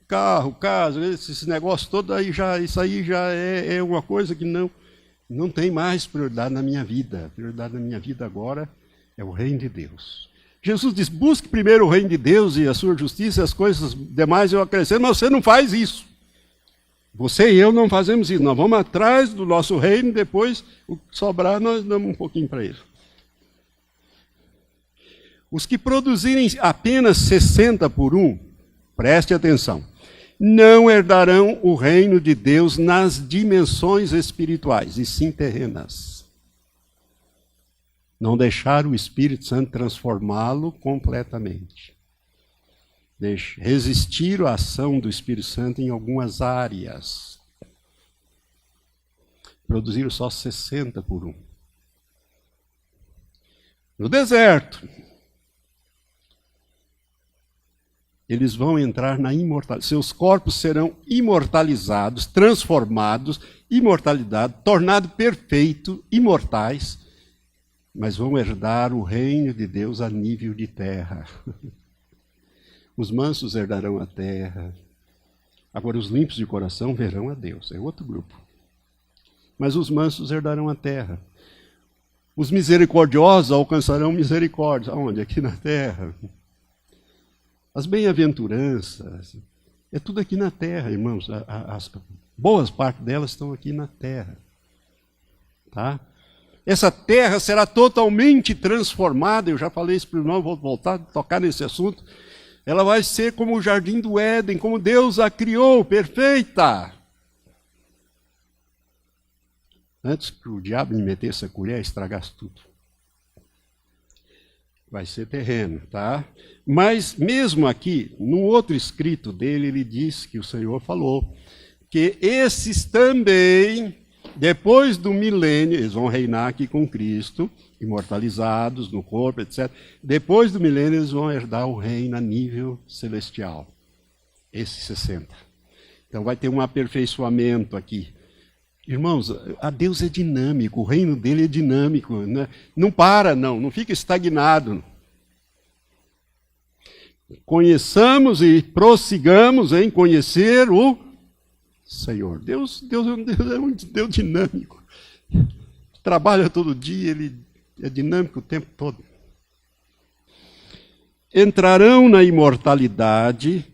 Carro, casa, esse negócio todo, isso aí já é uma coisa que não tem mais prioridade na minha vida. A prioridade na minha vida agora é o reino de Deus. Jesus diz, busque primeiro o reino de Deus e a sua justiça, e as coisas demais eu acrescento, mas você não faz isso. Você e eu não fazemos isso. Nós vamos atrás do nosso reino, depois o que sobrar nós damos um pouquinho para ele. Os que produzirem apenas 60 por 1, preste atenção, não herdarão o reino de Deus nas dimensões espirituais, e sim terrenas. Não deixar o Espírito Santo transformá-lo completamente. Resistir à ação do Espírito Santo em algumas áreas. Produziram só 60 por 1. No deserto, eles vão entrar na imortalidade. Seus corpos serão imortalizados, transformados, imortalidade, tornado perfeito, imortais, mas vão herdar o reino de Deus a nível de terra. Os mansos herdarão a terra. Agora, os limpos de coração verão a Deus. É outro grupo. Mas os mansos herdarão a terra. Os misericordiosos alcançarão misericórdia. Aonde? Aqui na terra. As bem-aventuranças, é tudo aqui na terra, irmãos. As boas partes delas estão aqui na terra. Tá? Essa terra será totalmente transformada. Eu já falei isso para o irmão, vou voltar a tocar nesse assunto. Ela vai ser como o jardim do Éden, como Deus a criou, perfeita. Antes que o diabo me metesse a colher, estragasse tudo. Vai ser terreno, tá? Mas mesmo aqui, no outro escrito dele, ele diz que o Senhor falou que esses também, depois do milênio, eles vão reinar aqui com Cristo, imortalizados no corpo, etc. Depois do milênio, eles vão herdar o reino a nível celestial. Esses 60. Então vai ter um aperfeiçoamento aqui. Irmãos, a Deus é dinâmico, o reino dele é dinâmico, né? Não para, não fica estagnado. Conheçamos e prossigamos em conhecer o Senhor. Deus é um Deus dinâmico. Trabalha todo dia, ele é dinâmico o tempo todo. Entrarão na imortalidade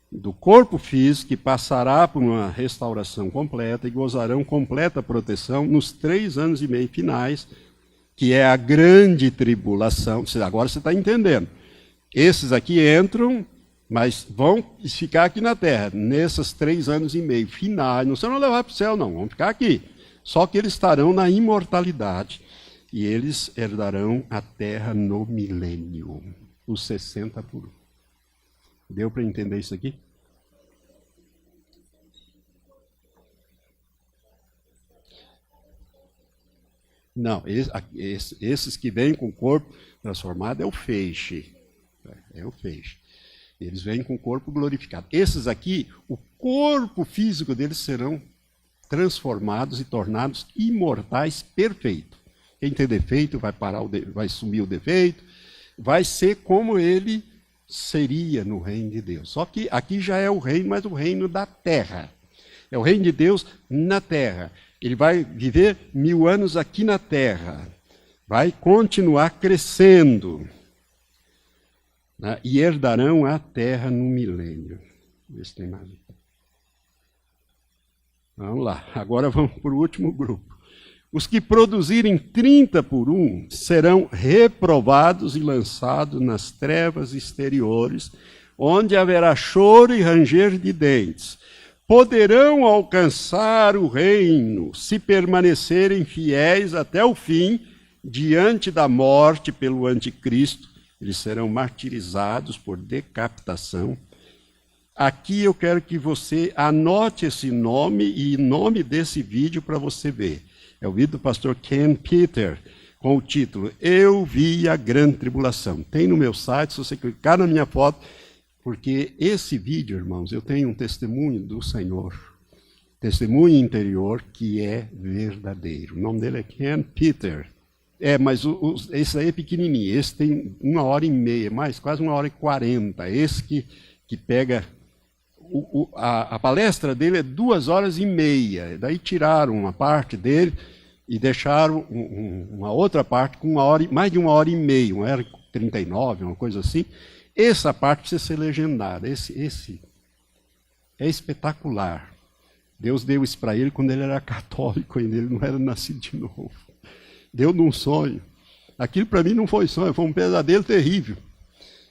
do corpo físico, que passará por uma restauração completa e gozarão completa proteção nos 3 anos e meio finais, que é a grande tribulação. Agora você está entendendo. Esses aqui entram, mas vão ficar aqui na terra, nesses 3 anos e meio finais. Não serão levar para o céu, não, vão ficar aqui. Só que eles estarão na imortalidade e eles herdarão a terra no milênio, os 60 por 1. Deu para entender isso aqui? Não, esses que vêm com o corpo transformado é o feixe. É o feixe. Eles vêm com o corpo glorificado. Esses aqui, o corpo físico deles serão transformados e tornados imortais perfeitos. Quem tem defeito vai sumir o defeito, vai ser como ele seria no reino de Deus. Só que aqui já é o reino, mas o reino da terra. É o reino de Deus na terra. Ele vai viver 1000 anos aqui na terra. Vai continuar crescendo. Né? E herdarão a terra no milênio. Vê se tem mais. Vamos lá. Agora vamos para o último grupo. Os que produzirem 30 por 1 serão reprovados e lançados nas trevas exteriores, onde haverá choro e ranger de dentes. Poderão alcançar o reino se permanecerem fiéis até o fim, diante da morte pelo anticristo. Eles serão martirizados por decapitação. Aqui eu quero que você anote esse nome e nome desse vídeo para você ver. É o vídeo do pastor Ken Peter, com o título Eu Vi a Grande Tribulação. Tem no meu site, se você clicar na minha foto, porque esse vídeo, irmãos, eu tenho um testemunho do Senhor, testemunho interior que é verdadeiro. O nome dele é Ken Peter. Mas esse aí é pequenininho, esse tem 1h30, mais quase 1h40. Esse que pega... A palestra dele é 2h30, daí tiraram uma parte dele e deixaram uma outra parte com mais de 1h30, 1h39, uma coisa assim. Essa parte precisa ser legendada. Esse é espetacular. Deus deu isso para ele quando ele era católico ainda, ele não era nascido de novo. Deu num sonho. Aquilo para mim não foi sonho, foi um pesadelo terrível.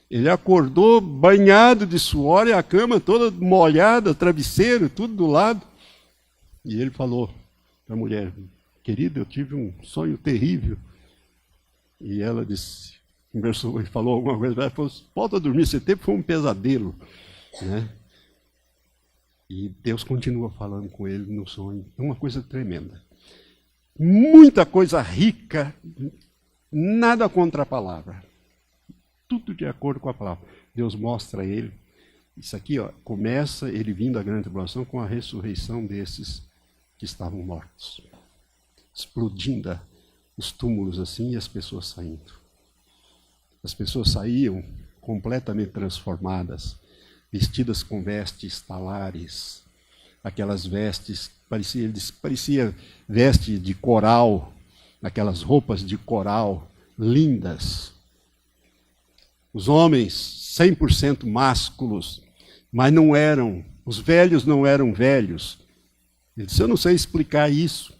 Ele acordou banhado de suor e a cama toda molhada, travesseiro, tudo do lado. E ele falou para a mulher, querida, eu tive um sonho terrível. E ela disse, conversou e falou alguma coisa, ela falou, volta a dormir, esse tempo foi um pesadelo. Né? E Deus continua falando com ele no sonho. É uma coisa tremenda. Muita coisa rica, nada contra a palavra. Tudo de acordo com a palavra. Deus mostra a ele. Isso aqui, ó, começa ele vindo à grande tribulação com a ressurreição desses que estavam mortos. Explodindo os túmulos assim e as pessoas saindo. As pessoas saíam completamente transformadas, vestidas com vestes talares, aquelas vestes, parecia veste de coral, aquelas roupas de coral lindas. Os homens 100% másculos, mas não eram, os velhos não eram velhos. Ele disse, eu não sei explicar isso,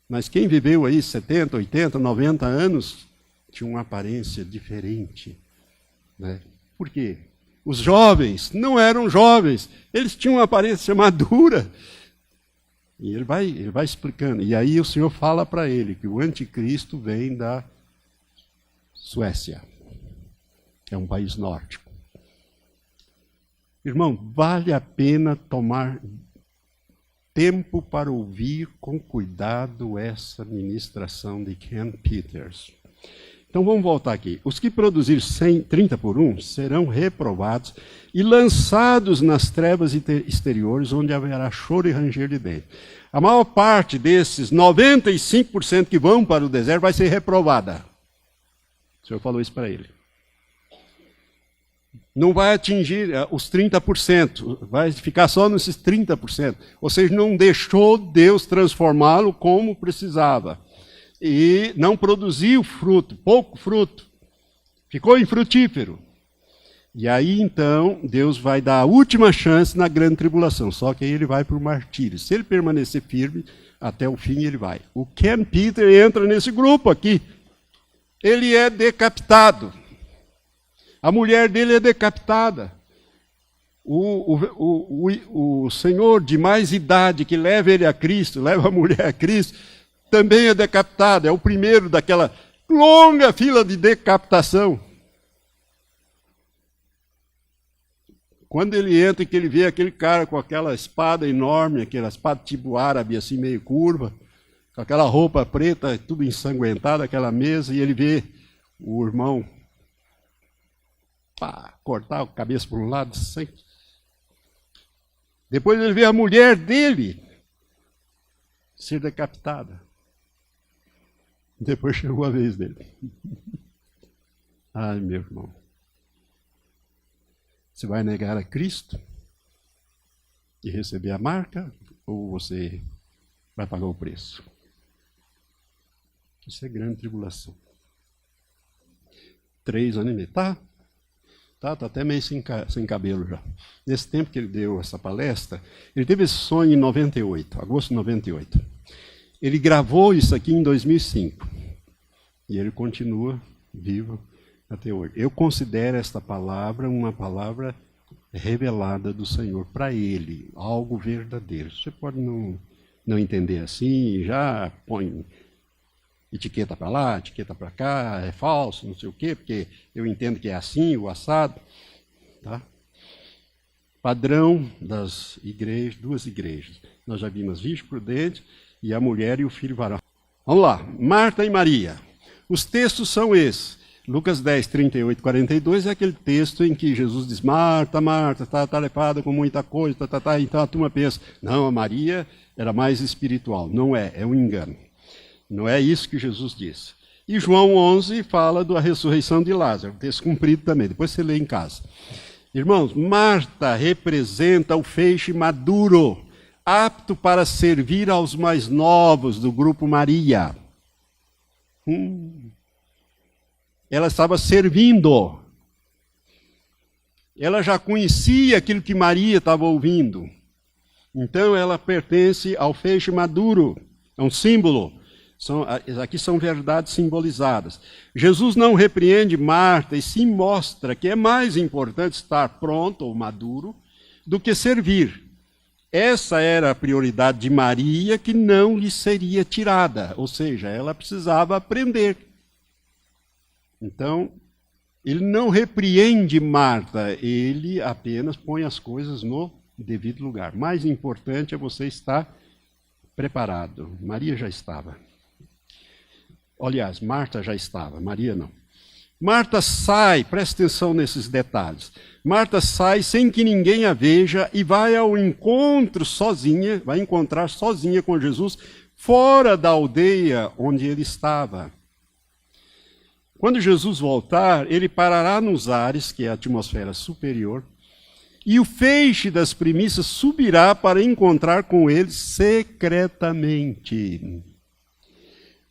mas quem viveu aí 70, 80, 90 anos tinha uma aparência diferente. Né? Por quê? Os jovens não eram jovens, eles tinham uma aparência madura. E ele vai explicando. E aí o Senhor fala para ele que o anticristo vem da Suécia. É um país nórdico. Irmão, vale a pena tomar tempo para ouvir com cuidado essa ministração de Ken Peters. Então vamos voltar aqui. Os que produzir 30 por 1 serão reprovados e lançados nas trevas exteriores, onde haverá choro e ranger de dentes. A maior parte desses, 95% que vão para o deserto, vai ser reprovada. O Senhor falou isso para ele. Não vai atingir os 30%, vai ficar só nesses 30%. Ou seja, não deixou Deus transformá-lo como precisava. E não produziu fruto, pouco fruto. Ficou infrutífero. E aí, então, Deus vai dar a última chance na grande tribulação. Só que aí ele vai para o martírio. Se ele permanecer firme, até o fim ele vai. O Ken Peter entra nesse grupo aqui. Ele é decapitado. A mulher dele é decapitada. O senhor de mais idade que leva ele a Cristo, leva a mulher a Cristo, também é decapitado. É o primeiro daquela longa fila de decapitação. Quando ele entra e que ele vê aquele cara com aquela espada enorme, aquela espada tipo árabe, assim meio curva, com aquela roupa preta, tudo ensanguentado, aquela mesa, e ele vê o irmão cortar a cabeça por um lado, sem. Depois ele vê a mulher dele ser decapitada. Depois chegou a vez dele. Ai, meu irmão. Você vai negar a Cristo e receber a marca, ou você vai pagar o preço? Isso é grande tribulação. 3 anos e meio. Tá até meio sem cabelo já. Nesse tempo que ele deu essa palestra, ele teve esse sonho em 98, agosto de 98. Ele gravou isso aqui em 2005. E ele continua vivo até hoje. Eu considero esta palavra uma palavra revelada do Senhor para ele, algo verdadeiro. Você pode não entender assim, já põe etiqueta para lá, etiqueta para cá, é falso, não sei o quê, porque eu entendo que é assim, o assado. Tá? Padrão das igrejas, 2 igrejas. Nós já vimos virgem prudente e a mulher e o filho varão. Vamos lá, Marta e Maria. Os textos são esses. Lucas 10, 38, 42 é aquele texto em que Jesus diz, Marta, Marta, está atarefada com muita coisa, então a turma pensa, não, a Maria era mais espiritual. Não é, é um engano. Não é isso que Jesus disse. E João 11 fala da ressurreição de Lázaro, texto cumprido também, depois você lê em casa. Irmãos, Marta representa o feixe maduro, apto para servir aos mais novos do grupo Maria. Ela estava servindo. Ela já conhecia aquilo que Maria estava ouvindo. Então ela pertence ao feixe maduro, é um símbolo. Aqui são verdades simbolizadas. Jesus não repreende Marta e sim mostra que é mais importante estar pronto ou maduro do que servir. Essa era a prioridade de Maria, que não lhe seria tirada, ou seja, ela precisava aprender. Então, ele não repreende Marta, ele apenas põe as coisas no devido lugar. Mais importante é você estar preparado. Maria já estava. Aliás, Marta já estava, Maria não. Marta sai, presta atenção nesses detalhes. Marta sai sem que ninguém a veja e vai ao encontro sozinha, vai encontrar sozinha com Jesus, fora da aldeia onde ele estava. Quando Jesus voltar, ele parará nos ares, que é a atmosfera superior, e o feixe das primícias subirá para encontrar com ele secretamente.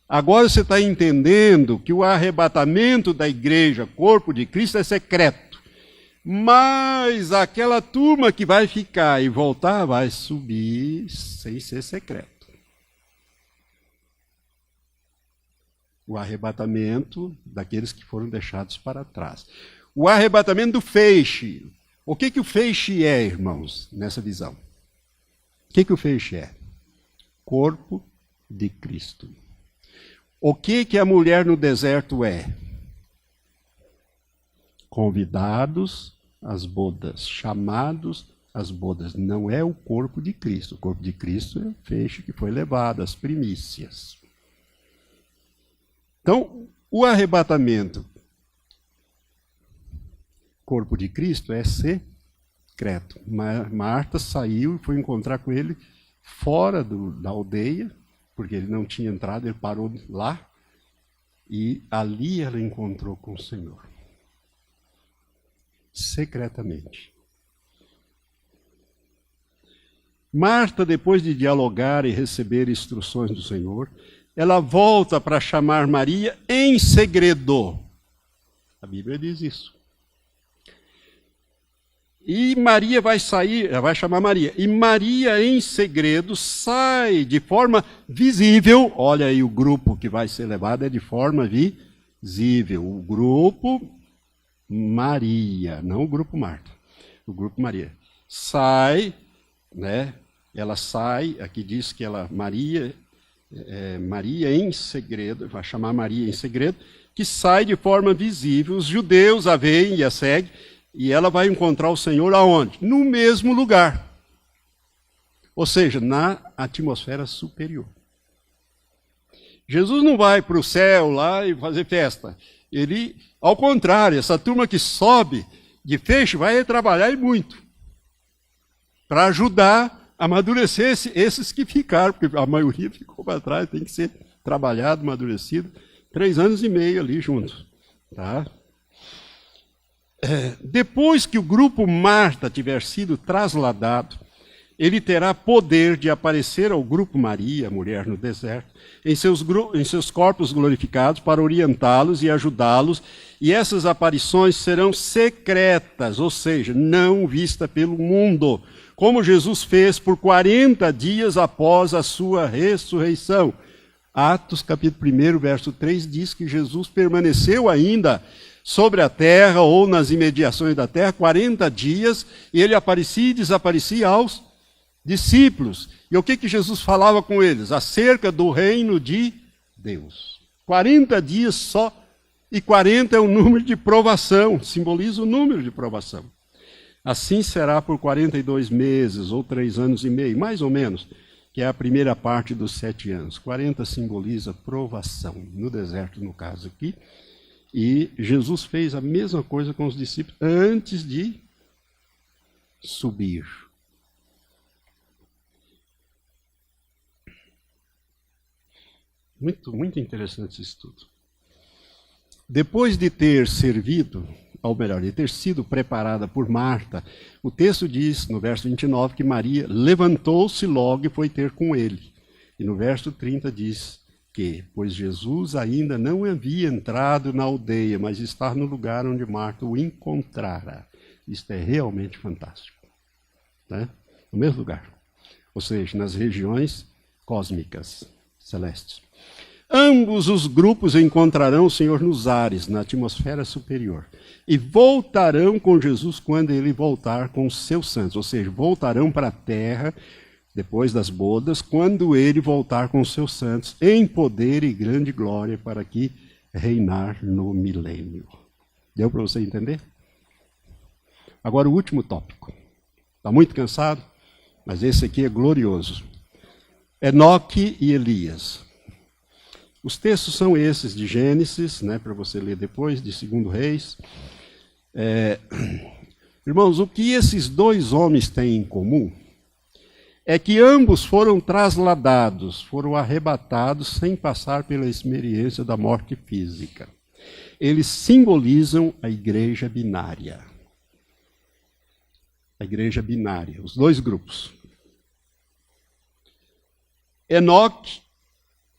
Agora você está entendendo que o arrebatamento da igreja, corpo de Cristo, é secreto. Mas aquela turma que vai ficar e voltar vai subir sem ser secreto. O arrebatamento daqueles que foram deixados para trás. O arrebatamento do feixe. O que o feixe é, irmãos, nessa visão? O que o feixe é? Corpo de Cristo. O que a mulher no deserto é? Convidados às bodas, chamados às bodas. Não é o corpo de Cristo. O corpo de Cristo é o feixe que foi levado, as primícias. Então, o arrebatamento, corpo de Cristo, é secreto. Marta saiu e foi encontrar com ele fora da aldeia, porque ele não tinha entrado, ele parou lá, e ali ela encontrou com o Senhor. Secretamente. Marta, depois de dialogar e receber instruções do Senhor, ela volta para chamar Maria em segredo. A Bíblia diz isso. E Maria vai sair, ela vai chamar Maria. E Maria, em segredo, sai de forma visível. Olha aí, o grupo que vai ser levado é de forma visível. O grupo Maria, não o grupo Marta. O grupo Maria. Sai, né? Ela sai, aqui diz que Maria em segredo, vai chamar Maria em segredo, que sai de forma visível. Os judeus a veem e a seguem. E ela vai encontrar o Senhor aonde? No mesmo lugar. Ou seja, na atmosfera superior. Jesus não vai para o céu lá e fazer festa. Ele, ao contrário, essa turma que sobe de feixe vai trabalhar e muito. Para ajudar a amadurecer esses que ficaram, porque a maioria ficou para trás, tem que ser trabalhado, amadurecido. 3 anos e meio ali juntos. Tá? Depois que o grupo Marta tiver sido trasladado, ele terá poder de aparecer ao grupo Maria, a mulher no deserto, em seus corpos glorificados para orientá-los e ajudá-los, e essas aparições serão secretas, ou seja, não vistas pelo mundo, como Jesus fez por 40 dias após a sua ressurreição. Atos capítulo 1, verso 3 diz que Jesus permaneceu ainda sobre a terra ou nas imediações da terra 40 dias, e ele aparecia e desaparecia aos discípulos. E o que Jesus falava com eles? Acerca do reino de Deus. 40 dias só, e 40 é o número de provação, simboliza o número de provação. Assim será por 42 meses, ou 3 anos e meio, mais ou menos, que é a primeira parte dos 7 anos. 40 simboliza provação, no deserto, no caso aqui. E Jesus fez a mesma coisa com os discípulos antes de subir. Muito, muito interessante esse estudo. Depois de ter servido, ou melhor, de ter sido preparada por Marta, o texto diz, no verso 29, que Maria levantou-se logo e foi ter com ele. E no verso 30 diz que, pois Jesus ainda não havia entrado na aldeia, mas está no lugar onde Marta o encontrara. Isto é realmente fantástico. Né? No mesmo lugar. Ou seja, nas regiões cósmicas, celestes. Ambos os grupos encontrarão o Senhor nos ares, na atmosfera superior, e voltarão com Jesus quando ele voltar com os seus santos, ou seja, voltarão para a terra depois das bodas, quando ele voltar com os seus santos, em poder e grande glória, para aqui reinar no milênio. Deu para você entender? Agora o último tópico. Está muito cansado? Mas esse aqui é glorioso. Enoque e Elias. Os textos são esses de Gênesis, né, para você ler depois, de 2 Reis. Irmãos, o que esses dois homens têm em comum é que ambos foram trasladados, foram arrebatados sem passar pela experiência da morte física. Eles simbolizam a igreja binária. A igreja binária, os dois grupos. Enoque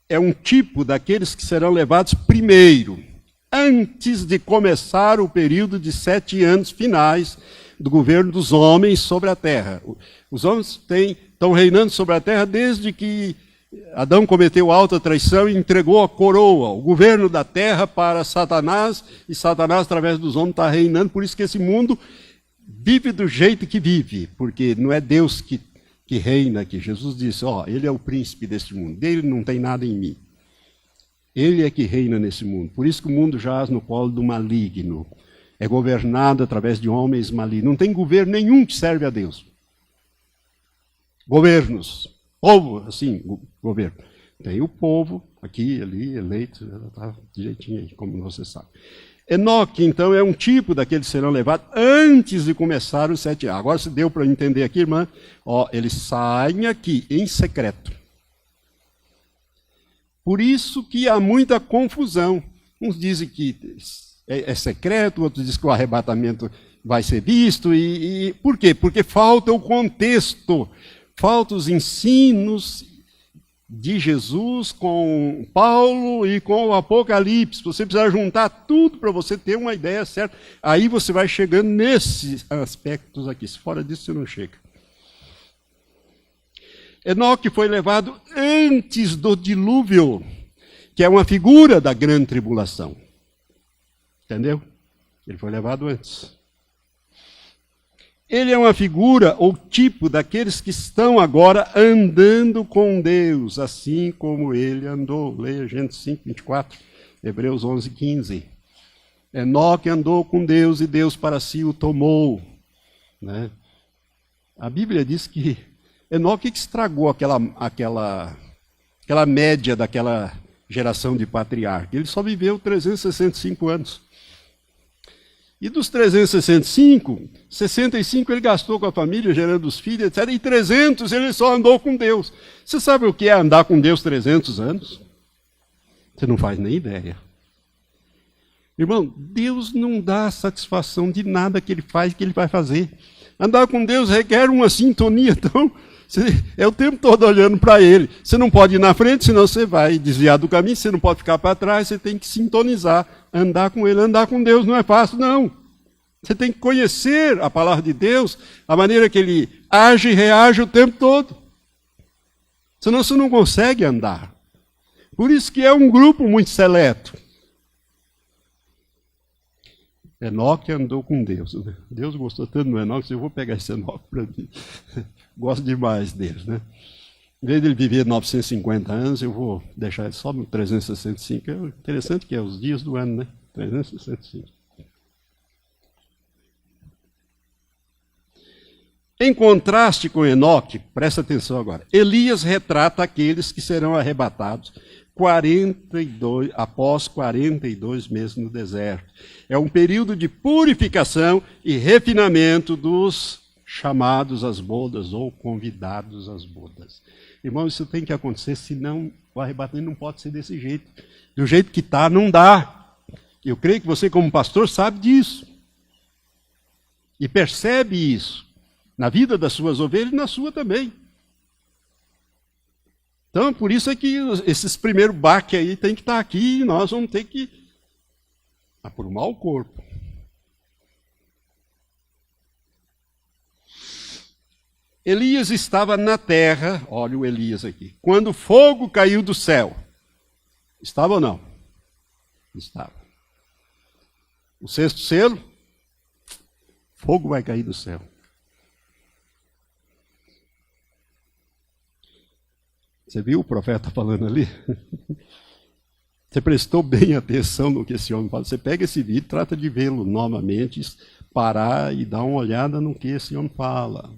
é um tipo daqueles que serão levados primeiro, antes de começar o período de 7 anos finais do governo dos homens sobre a terra. Os homens estão reinando sobre a terra desde que Adão cometeu alta traição e entregou a coroa, o governo da terra, para Satanás, e Satanás, através dos homens, está reinando. Por isso que esse mundo vive do jeito que vive, porque não é Deus que reina aqui. Jesus disse, ele é o príncipe deste mundo, dele não tem nada em mim. Ele é que reina nesse mundo. Por isso que o mundo jaz no colo do maligno. É governado através de homens malignos. Não tem governo nenhum que serve a Deus. Governos. Povo, assim, governo. Tem o povo, aqui, ali, eleito, está direitinho aí, como você sabe. Enoque, então, é um tipo daqueles que serão levados antes de começar os 7 anos. Agora, se deu para entender aqui, irmã, eles saem aqui em secreto. Por isso que há muita confusão. Uns dizem que é secreto, outros dizem que o arrebatamento vai ser visto. Por quê? Porque falta o contexto, faltam os ensinos de Jesus com Paulo e com o Apocalipse. Você precisa juntar tudo para você ter uma ideia certa. Aí você vai chegando nesses aspectos aqui. Se fora disso, você não chega. Enoque foi levado antes do dilúvio, que é uma figura da grande tribulação. Entendeu? Ele foi levado antes. Ele é uma figura ou tipo daqueles que estão agora andando com Deus, assim como ele andou. Leia Gênesis 5, 24, Hebreus 11, 15. Enoque andou com Deus e Deus para si o tomou. Né? A Bíblia diz que Enoque estragou aquela média daquela geração de patriarca. Ele só viveu 365 anos. E dos 365, 65 ele gastou com a família, gerando os filhos, etc. E 300 ele só andou com Deus. Você sabe o que é andar com Deus 300 anos? Você não faz nem ideia. Irmão, Deus não dá satisfação de nada que ele faz, que ele vai fazer. Andar com Deus requer uma sintonia, então você é o tempo todo olhando para ele. Você não pode ir na frente, senão você vai desviar do caminho, você não pode ficar para trás, você tem que sintonizar, andar com ele. Andar com Deus não é fácil, não. Você tem que conhecer a palavra de Deus, a maneira que ele age e reage o tempo todo. Senão você não consegue andar. Por isso que é um grupo muito seleto. Enoque andou com Deus. Né? Deus gostou tanto do Enoque, eu vou pegar esse Enoque para mim. Gosto demais dele. Né? Em vez de ele viver 950 anos, eu vou deixar ele só no 365. É interessante que é os dias do ano, né? 365. Em contraste com Enoque, presta atenção agora, Elias retrata aqueles que serão arrebatados após 42 meses no deserto. É um período de purificação e refinamento dos chamados às bodas ou convidados às bodas. Irmão, isso tem que acontecer, senão o arrebatamento não pode ser desse jeito. Do jeito que está, não dá. Eu creio que você, como pastor, sabe disso. E percebe isso. Na vida das suas ovelhas e na sua também. Então, por isso é que esses primeiros baques aí tem que estar aqui e nós vamos ter que aprumar o corpo. Elias estava na terra, olha o Elias aqui, quando o fogo caiu do céu. Estava ou não? Estava. O sexto selo, fogo vai cair do céu. Você viu o profeta falando ali? Você prestou bem atenção no que esse homem fala. Você pega esse vídeo, trata de vê-lo novamente, parar e dar uma olhada no que esse homem fala.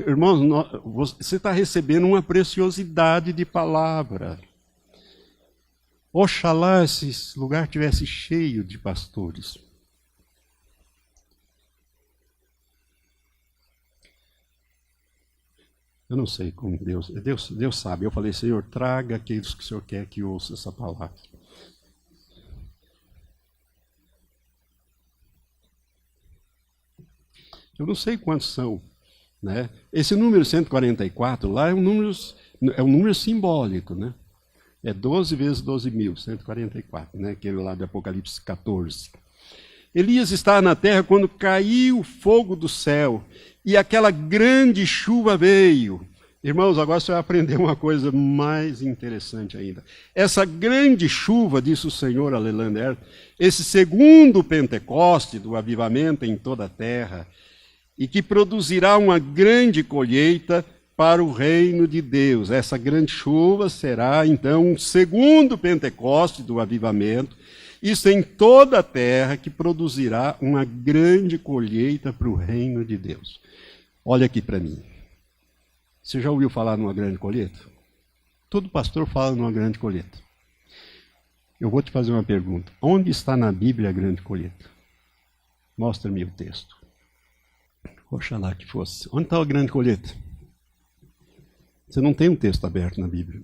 Irmãos, você está recebendo uma preciosidade de palavra. Oxalá esse lugar tivesse cheio de pastores. Eu não sei como Deus sabe. Eu falei, Senhor, traga aqueles que o Senhor quer que ouça essa palavra. Eu não sei quantos são, né? Esse número 144 lá é um número simbólico, né? É 12 vezes 12.000, 144, né? Aquele lá de Apocalipse 14. Elias estava na terra quando caiu o fogo do céu e aquela grande chuva veio. Irmãos, agora você vai aprender uma coisa mais interessante ainda. Essa grande chuva, disse o Senhor a Lelander, esse segundo Pentecoste do avivamento em toda a terra, e que produzirá uma grande colheita para o reino de Deus. Essa grande chuva será, então, um segundo Pentecoste do avivamento, isso em toda a terra, que produzirá uma grande colheita para o reino de Deus. Olha aqui para mim. Você já ouviu falar numa grande colheita? Todo pastor fala numa grande colheita. Eu vou te fazer uma pergunta. Onde está na Bíblia a grande colheita? Mostra-me o texto. Oxalá que fosse. Onde está a grande colheita? Você não tem um texto aberto na Bíblia.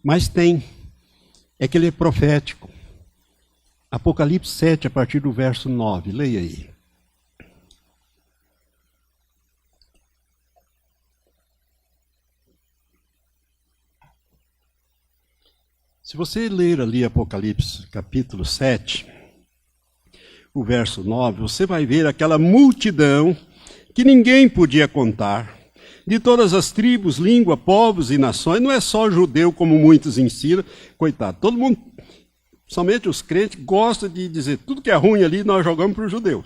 Mas tem. É que ele é profético. Apocalipse 7, a partir do verso 9. Leia aí. Se você ler ali Apocalipse capítulo 7, o verso 9, você vai ver aquela multidão que ninguém podia contar, de todas as tribos, língua, povos e nações. Não é só judeu, como muitos ensinam. Coitado, todo mundo, somente os crentes, gosta de dizer tudo que é ruim ali, nós jogamos para o judeu.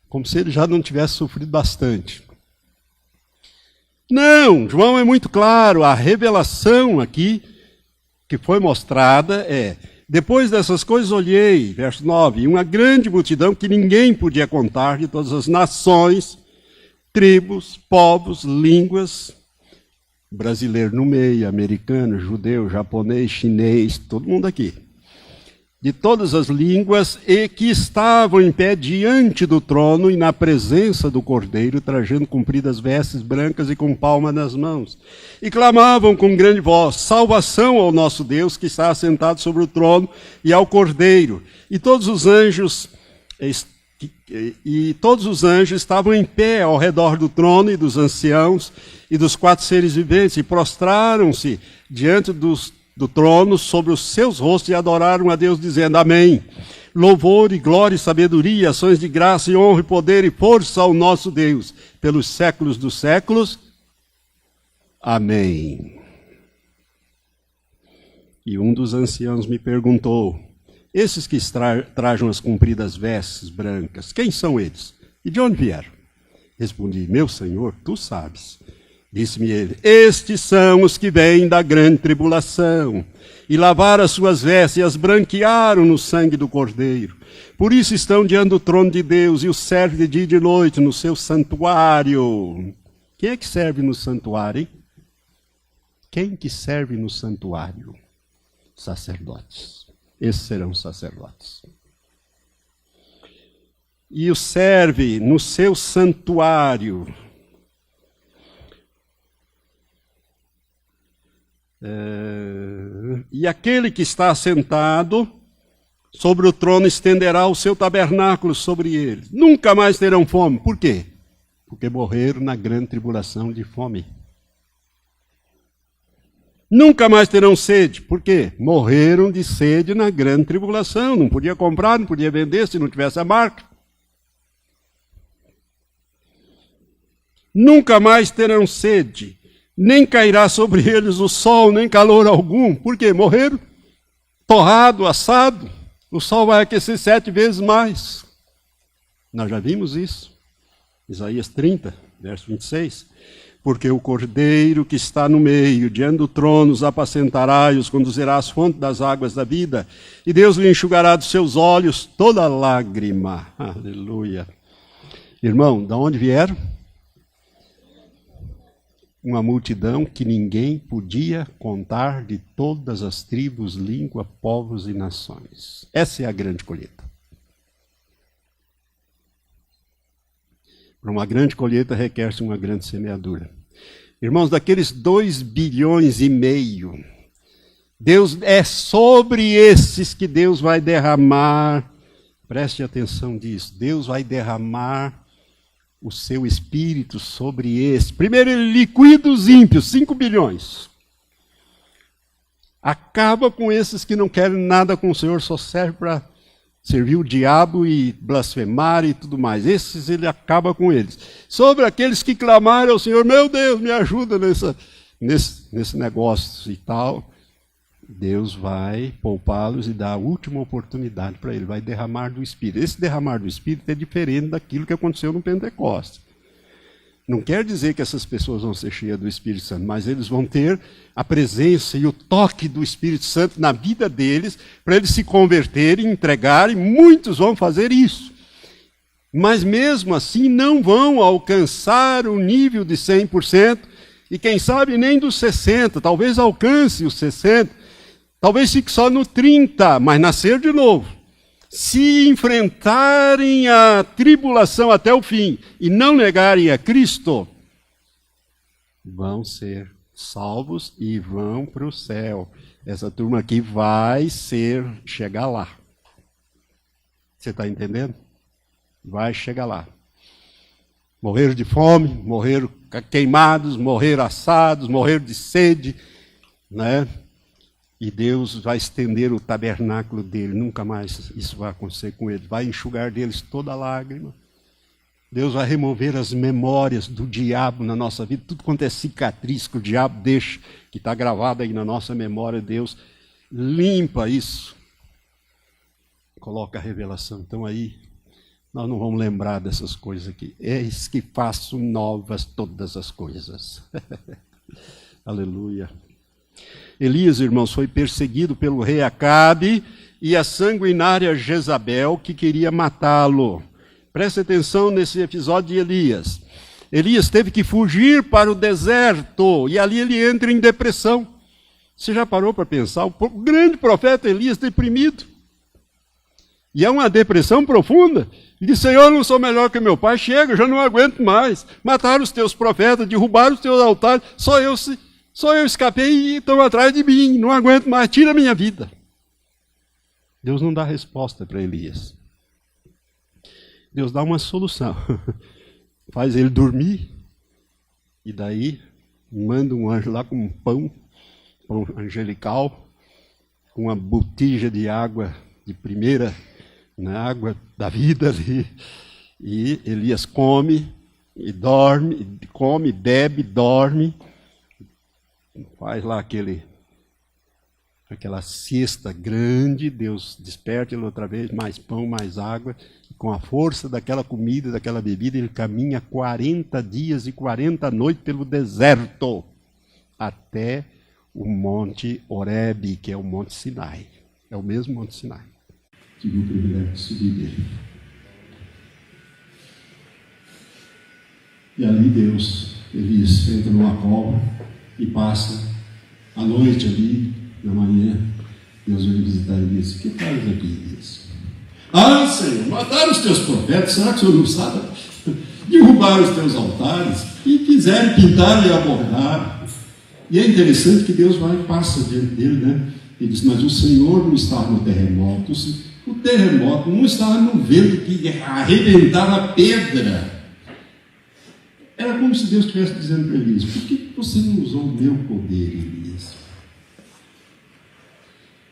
Como se ele já não tivesse sofrido bastante. Não, João é muito claro, a revelação aqui que foi mostrada é: depois dessas coisas olhei, verso 9, uma grande multidão que ninguém podia contar, de todas as nações, tribos, povos, línguas, brasileiro no meio, americano, judeu, japonês, chinês, todo mundo aqui, de todas as línguas, e que estavam em pé diante do trono e na presença do Cordeiro, trajando compridas vestes brancas e com palma nas mãos. E clamavam com grande voz: salvação ao nosso Deus, que está assentado sobre o trono, e ao Cordeiro. E todos os anjos estavam em pé ao redor do trono e dos anciãos e dos 4 seres viventes, e prostraram-se diante do trono sobre os seus rostos e adoraram a Deus, dizendo: amém. Louvor e glória e sabedoria, ações de graça e honra e poder e força ao nosso Deus, pelos séculos dos séculos. Amém. E um dos anciãos me perguntou: esses que trajam as compridas vestes brancas, quem são eles? E de onde vieram? Respondi: meu Senhor, tu sabes. Disse-me ele: estes são os que vêm da grande tribulação, e lavaram as suas vestes e as branquearam no sangue do Cordeiro. Por isso estão diante do trono de Deus e o servem de dia e de noite no seu santuário. Quem é que serve no santuário, hein? Quem que serve no santuário? Sacerdotes. Esses serão sacerdotes. E o serve no seu santuário. E aquele que está assentado sobre o trono estenderá o seu tabernáculo sobre eles. Nunca mais terão fome. Por quê? Porque morreram na grande tribulação de fome. Nunca mais terão sede. Por quê? Morreram de sede na grande tribulação. Não podia comprar, não podia vender se não tivesse a marca. Nunca mais terão sede, nem cairá sobre eles o sol, nem calor algum. Por quê? Morreram, torrado, assado. O sol vai aquecer 7 vezes mais. Nós já vimos isso. Isaías 30, verso 26. Porque o cordeiro que está no meio, diante do trono, os apacentará e os conduzirá às fontes das águas da vida. E Deus lhe enxugará dos seus olhos toda lágrima. Aleluia. Irmão, de onde vieram? Uma multidão que ninguém podia contar, de todas as tribos, línguas, povos e nações. Essa é a grande colheita. Para uma grande colheita requer-se uma grande semeadura. Irmãos, daqueles 2,5 bilhões, Deus é sobre esses que Deus vai derramar. Preste atenção nisso. Deus vai derramar o seu espírito sobre esses. Primeiro ele liquida os ímpios, 5 bilhões. Acaba com esses que não querem nada com o Senhor, só serve para servir o diabo e blasfemar e tudo mais. Esses ele acaba com eles. Sobre aqueles que clamaram ao Senhor, meu Deus, me ajuda nesse negócio e tal, Deus vai poupá-los e dar a última oportunidade para ele, vai derramar do Espírito. Esse derramar do Espírito é diferente daquilo que aconteceu no Pentecostes. Não quer dizer que essas pessoas vão ser cheias do Espírito Santo, mas eles vão ter a presença e o toque do Espírito Santo na vida deles, para eles se converterem, entregarem. Muitos vão fazer isso. Mas mesmo assim não vão alcançar o nível de 100%, e quem sabe nem dos 60%, talvez alcance os 60%, talvez fique só no 30%, mas nascer de novo. Se enfrentarem a tribulação até o fim e não negarem a Cristo, vão ser salvos e vão para o céu. Essa turma aqui vai chegar lá. Você está entendendo? Vai chegar lá. Morreram de fome, morreram queimados, morreram assados, morreram de sede, né? E Deus vai estender o tabernáculo dele, nunca mais isso vai acontecer com eles. Vai enxugar deles toda lágrima. Deus vai remover as memórias do diabo na nossa vida. Tudo quanto é cicatriz que o diabo deixa, que está gravado aí na nossa memória, Deus limpa isso. Coloca a revelação. Então aí, nós não vamos lembrar dessas coisas aqui. Eis que faço novas todas as coisas. Aleluia. Elias, irmãos, foi perseguido pelo rei Acabe e a sanguinária Jezabel, que queria matá-lo. Preste atenção nesse episódio de Elias. Elias teve que fugir para o deserto, e ali ele entra em depressão. Você já parou para pensar? O grande profeta Elias deprimido. E é uma depressão profunda. Ele diz, Senhor, eu não sou melhor que meu pai, chega, eu já não aguento mais. Mataram os teus profetas, derrubaram os teus altares, só eu escapei e estão atrás de mim, não aguento mais, tira a minha vida. Deus não dá resposta para Elias. Deus dá uma solução. Faz ele dormir, e daí manda um anjo lá com um pão angelical, com uma botija de água de primeira, na água da vida ali. E Elias come e dorme, come, bebe, dorme. Faz lá aquela cesta grande, Deus desperta ele outra vez, mais pão, mais água, e com a força daquela comida, daquela bebida, ele caminha 40 dias e 40 noites pelo deserto, até o Monte Horebe, que é o Monte Sinai. É o mesmo Monte Sinai. Tive o privilégio de subir dele. E ali Elias entra numa cova, e passa a noite ali, na manhã, Deus veio visitar ele e disse, o que faz aqui, Elias? Ah, Senhor, mataram os teus profetas, será que o Senhor não sabe? Derrubaram os teus altares e quiserem pintar e abordar. E é interessante que Deus vai e passa diante dele, né? Ele diz, mas o Senhor não estava no terremoto. O terremoto não estava no vento que arrebentava a pedra. Era como se Deus estivesse dizendo para Elias, por que você não usou o meu poder, Elias?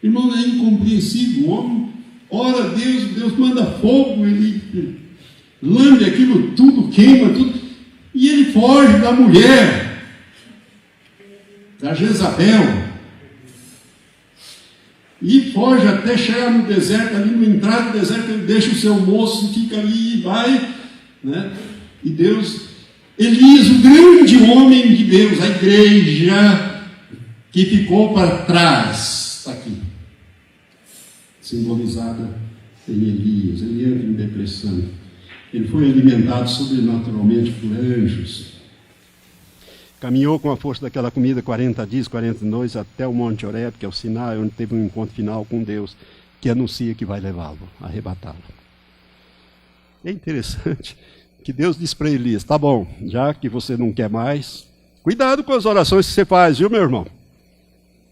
Irmão, é incompreensível. O homem ora a Deus, Deus manda fogo, ele lambe aquilo tudo, queima tudo. E ele foge da mulher, da Jezabel, e foge até chegar no deserto, ali no entrada do deserto, ele deixa o seu moço, fica ali e vai, né? E Deus, Elias, o grande homem de Deus, a igreja que ficou para trás, está aqui, simbolizada em Elias. Ele entra em depressão, ele foi alimentado sobrenaturalmente por anjos, caminhou com a força daquela comida 40 dias, 40 noites, até o Monte Horebe, que é o Sinai, onde teve um encontro final com Deus, que anuncia que vai levá-lo, arrebatá-lo. É interessante que Deus diz para Elias, tá bom, já que você não quer mais, cuidado com as orações que você faz, viu, meu irmão?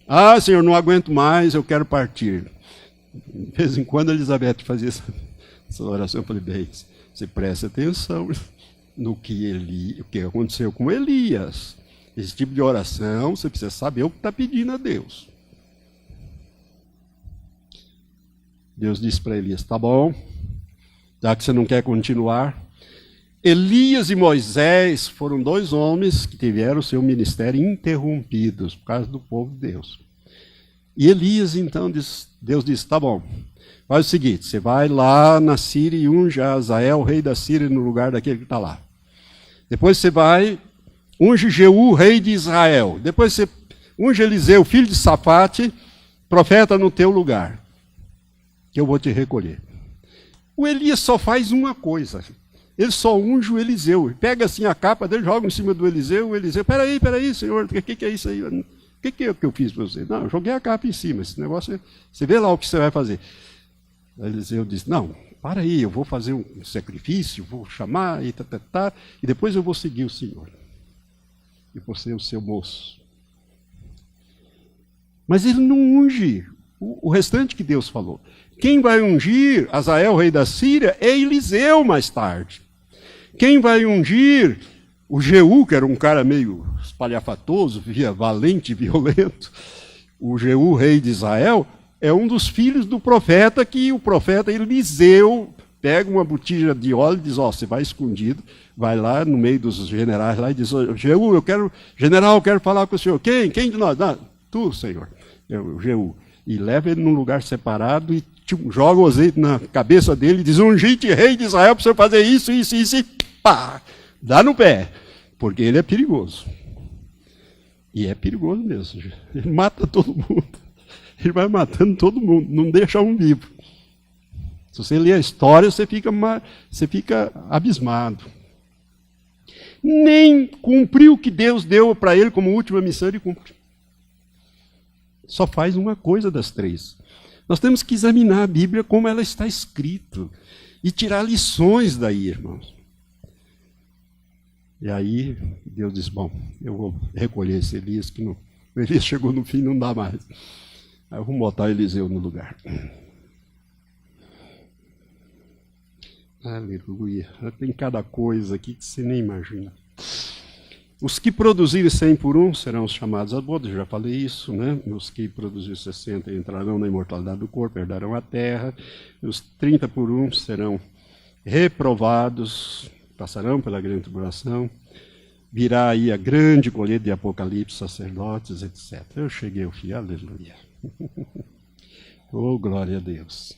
Ah, Senhor, não aguento mais, eu quero partir. De vez em quando a Elizabeth fazia essa oração, eu falei, bem, você presta atenção no que aconteceu com Elias. Esse tipo de oração, você precisa saber o que está pedindo a Deus. Deus disse para Elias, tá bom, já que você não quer continuar. Elias e Moisés foram dois homens que tiveram seu ministério interrompidos por causa do povo de Deus. E Elias, então, Deus disse, tá bom, faz o seguinte, você vai lá na Síria e unge Azael, rei da Síria, no lugar daquele que está lá. Depois você vai, unge Jeú, rei de Israel. Depois você unge Eliseu, filho de Safate, profeta no teu lugar, que eu vou te recolher. O Elias só faz uma coisa, ele só unge o Eliseu. Pega assim a capa dele, joga em cima do Eliseu, o Eliseu, peraí, Senhor, o que é isso aí? O que é que eu fiz para você? Não, eu joguei a capa em cima, esse negócio, você vê lá o que você vai fazer. O Eliseu disse, não, para aí, eu vou fazer um sacrifício, vou chamar, e depois eu vou seguir o Senhor. E vou ser o seu moço. Mas ele não unge o restante que Deus falou. Quem vai ungir Azael, rei da Síria, é Eliseu mais tarde. Quem vai ungir o Jeú, que era um cara meio espalhafatoso, valente, violento, o Jeú, rei de Israel, é um dos filhos do profeta, que o profeta Eliseu pega uma botija de óleo e diz, você vai escondido, vai lá no meio dos generais lá e diz, Jeú, general, eu quero falar com o senhor. Quem de nós? Não, tu, Senhor, o Jeú. E leva ele num lugar separado e joga o azeite na cabeça dele e diz, ungite rei de Israel para você fazer isso, e pá, dá no pé, porque ele é perigoso. E é perigoso mesmo, ele mata todo mundo. Ele vai matando todo mundo, não deixa um vivo. Se você ler a história, você fica abismado. Nem cumpriu o que Deus deu para ele como última missão, ele cumpre. Só faz uma coisa das três. Nós temos que examinar a Bíblia como ela está escrita e tirar lições daí, irmãos. E aí Deus diz, bom, eu vou recolher esse Elias, que o Elias chegou no fim, não dá mais. Aí eu vou botar Eliseu no lugar. Aleluia. Tem cada coisa aqui que você nem imagina. Os que produzirem 100 por 1 serão chamados a boda, já falei isso, né? Os que produzirem 60 entrarão na imortalidade do corpo, herdarão a terra. Os 30 por 1 serão reprovados, passarão pela grande tribulação. Virá aí a grande colheita de Apocalipse, sacerdotes, etc. Eu cheguei ao fim, aleluia. Oh, glória a Deus.